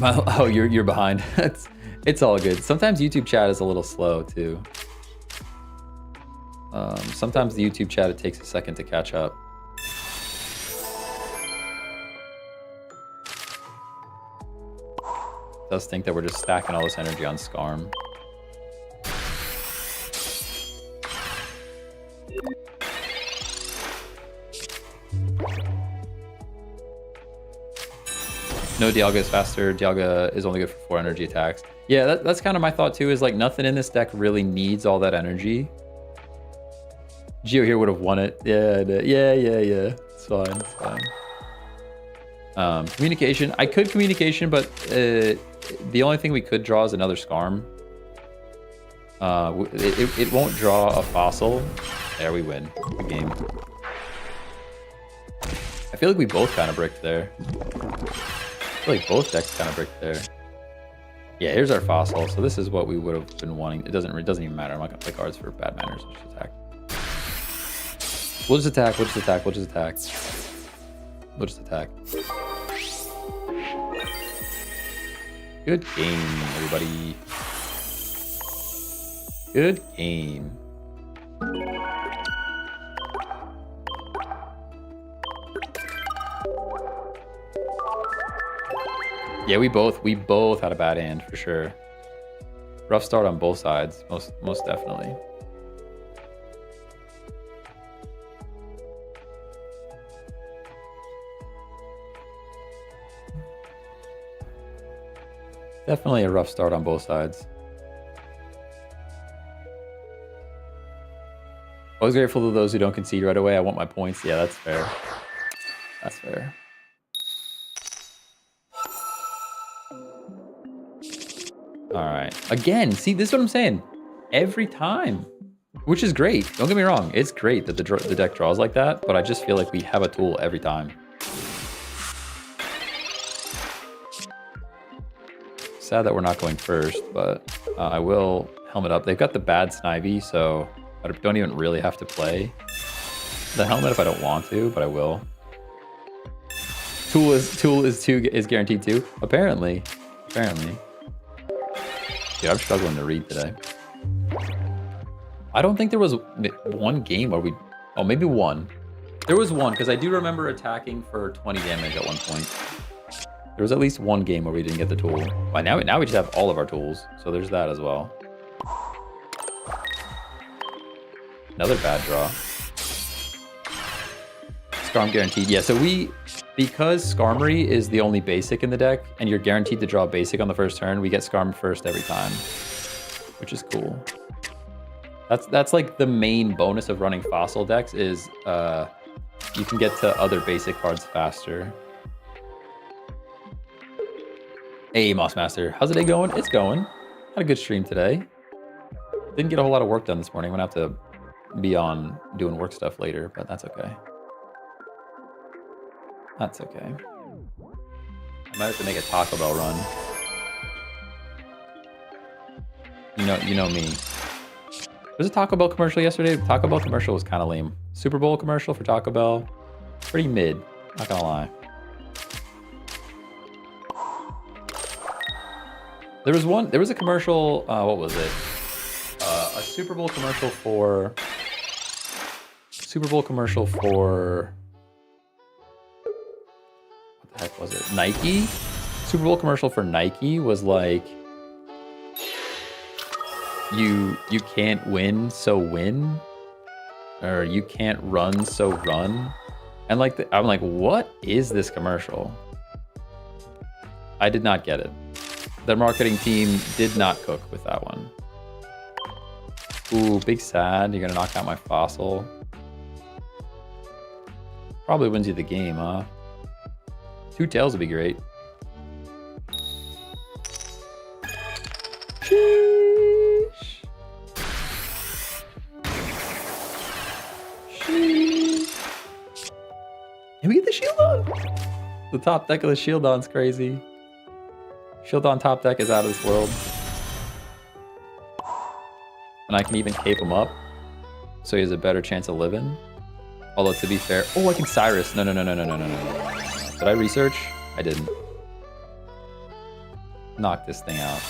oh, you're behind. It's all good. Sometimes YouTube chat is a little slow too. Sometimes the YouTube chat, it takes a second to catch up. It does think that we're just stacking all this energy on Skarm. No, Dialga is faster. Dialga is only good for 4 energy attacks. Yeah, that's kind of my thought too, is like nothing in this deck really needs all that energy. Geo here would have won it. Yeah. It's fine, it's fine. Communication. I could communication, but the only thing we could draw is another Skarm. It won't draw a Fossil. There, we win the game. I feel like we both kind of bricked there. I feel like both decks kind of bricked there. Yeah, here's our Fossil. So this is what we would have been wanting. It doesn't even matter. I'm not gonna play cards for bad manners. We'll just attack. We'll just attack. We'll just attack. We'll just attack. We'll just attack. Good game, everybody. Good game. Yeah, we both had a bad hand for sure. Rough start on both sides, most definitely. Definitely a rough start on both sides. Always grateful to those who don't concede right away. I want my points. Yeah, that's fair. That's fair. All right. Again, see, this is what I'm saying. Every time. Which is great. Don't get me wrong. It's great that the deck draws like that, but I just feel like we have a tool every time. Sad that we're not going first, but I will helmet up. They've got the bad Snivy, so I don't even really have to play the helmet if I don't want to, but I will. Tool is guaranteed too. Apparently. Dude, I'm struggling to read today. I don't think there was one game where we... Oh, maybe one. There was one, because I do remember attacking for 20 damage at one point. There was at least one game where we didn't get the tool. Well, now we just have all of our tools, so there's that as well. Another bad draw. Skarm guaranteed. Yeah, so because Skarmory is the only basic in the deck, and you're guaranteed to draw a basic on the first turn, we get Skarm first every time, which is cool. That's like the main bonus of running fossil decks is you can get to other basic cards faster. Hey, Mossmaster, how's the day going? It's going. Had a good stream today. Didn't get a whole lot of work done this morning. I'm gonna have to be on doing work stuff later, but that's okay. That's okay. I might have to make a Taco Bell run. You know me. There was a Taco Bell commercial yesterday. The Taco Bell commercial was kind of lame. Super Bowl commercial for Taco Bell, pretty mid, not gonna lie. There was a commercial, what was it? A Super Bowl commercial for... What the heck was it? Nike? Super Bowl commercial for Nike was like... You can't win, so win. Or you can't run, so run. And like, I'm like, what is this commercial? I did not get it. Their marketing team did not cook with that one. Ooh, big sad. You're gonna knock out my fossil. Probably wins you the game, huh? 2 tails would be great. Sheesh. Can we get the shield on? The top deck of the shield on's crazy. Shield on top deck is out of this world. And I can even cape him up, so he has a better chance of living. Although, to be fair... Oh, I can Cyrus. No. Did I research? I didn't. Knock this thing out.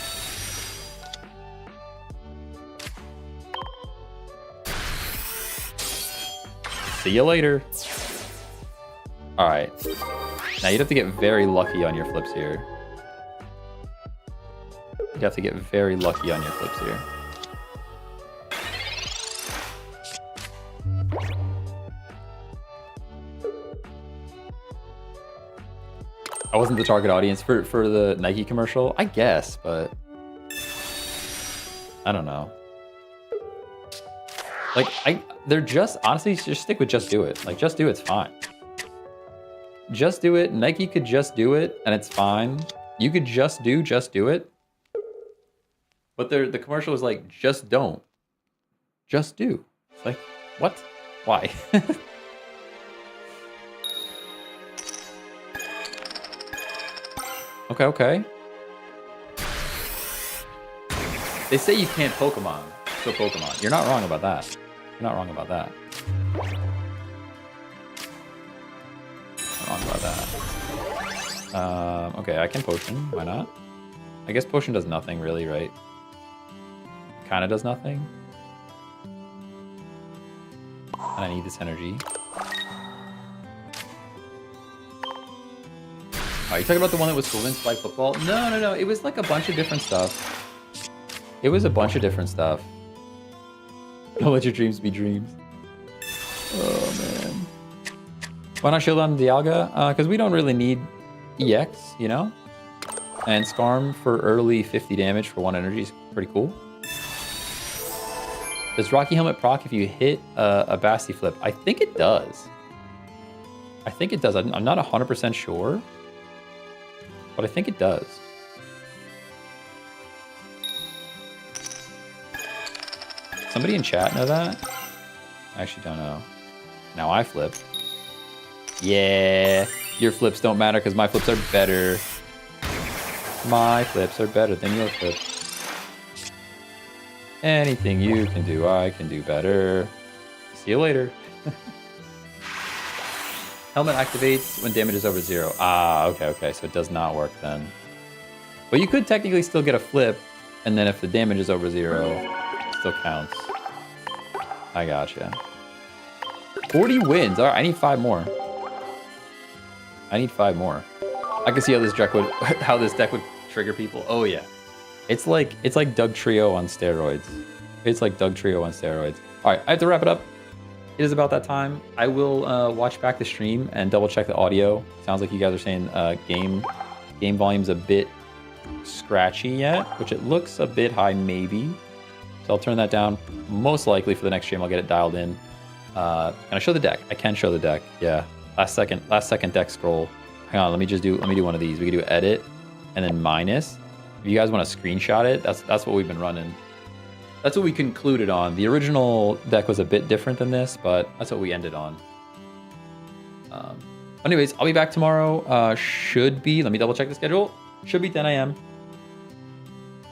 See you later. Alright. Now, you'd have to get very lucky on your flips here. You have to get very lucky on your flips here. I wasn't the target audience for the Nike commercial, I guess, but I don't know. Like, they're just, honestly, just stick with Just Do It. Like, Just Do It's fine. Just Do It. Nike could just do it, and it's fine. You could just do it. But the commercial was like, just don't. Just do. It's like, what? Why? Okay. They say you can't Pokemon, so Pokemon. You're not wrong about that. You're not wrong about that. Not wrong about that. Okay, I can Potion. Why not? I guess Potion does nothing, really, right? Kind of does nothing. And I need this energy. Oh, you talking about the one that was cool in Spike Football? No. It was like a bunch of different stuff. It was a bunch of different stuff. Don't let your dreams be dreams. Oh, man. Why not shield on Dialga? Because we don't really need EX, you know? And Skarm for early 50 damage for 1 energy is pretty cool. Does Rocky Helmet proc if you hit a Basti Flip? I think it does. I think it does. I'm not 100% sure, but I think it does. Somebody in chat know that? I actually don't know. Now I flip. Yeah, your flips don't matter because my flips are better. My flips are better than your flips. Anything you can do, I can do better. See you later. Helmet activates when damage is over 0. Ah, okay. So it does not work then. But you could technically still get a flip, and then if the damage is over 0, it still counts. I gotcha. 40 wins. All right, I need 5 more. I can see how this deck would trigger people. Oh yeah. It's like Doug Trio on steroids. All right, I have to wrap it up. It is about that time. I will watch back the stream and double check the audio. Sounds like you guys are saying game volume's a bit scratchy yet, which it looks a bit high maybe. So I'll turn that down. Most likely for the next stream, I'll get it dialed in. Can I show the deck? I can show the deck. Yeah. Last second deck scroll. Hang on, let me do one of these. We can do edit and then minus. If you guys want to screenshot it, that's what we've been running. That's what we concluded on. The original deck was a bit different than this, but that's what we ended on. Anyways, I'll be back tomorrow. Should be, let me double check the schedule. Should be 10 a.m.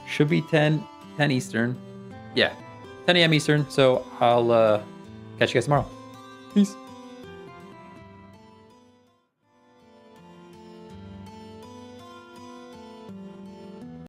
Should be 10 Eastern. Yeah, 10 a.m. Eastern. So I'll catch you guys tomorrow. Peace.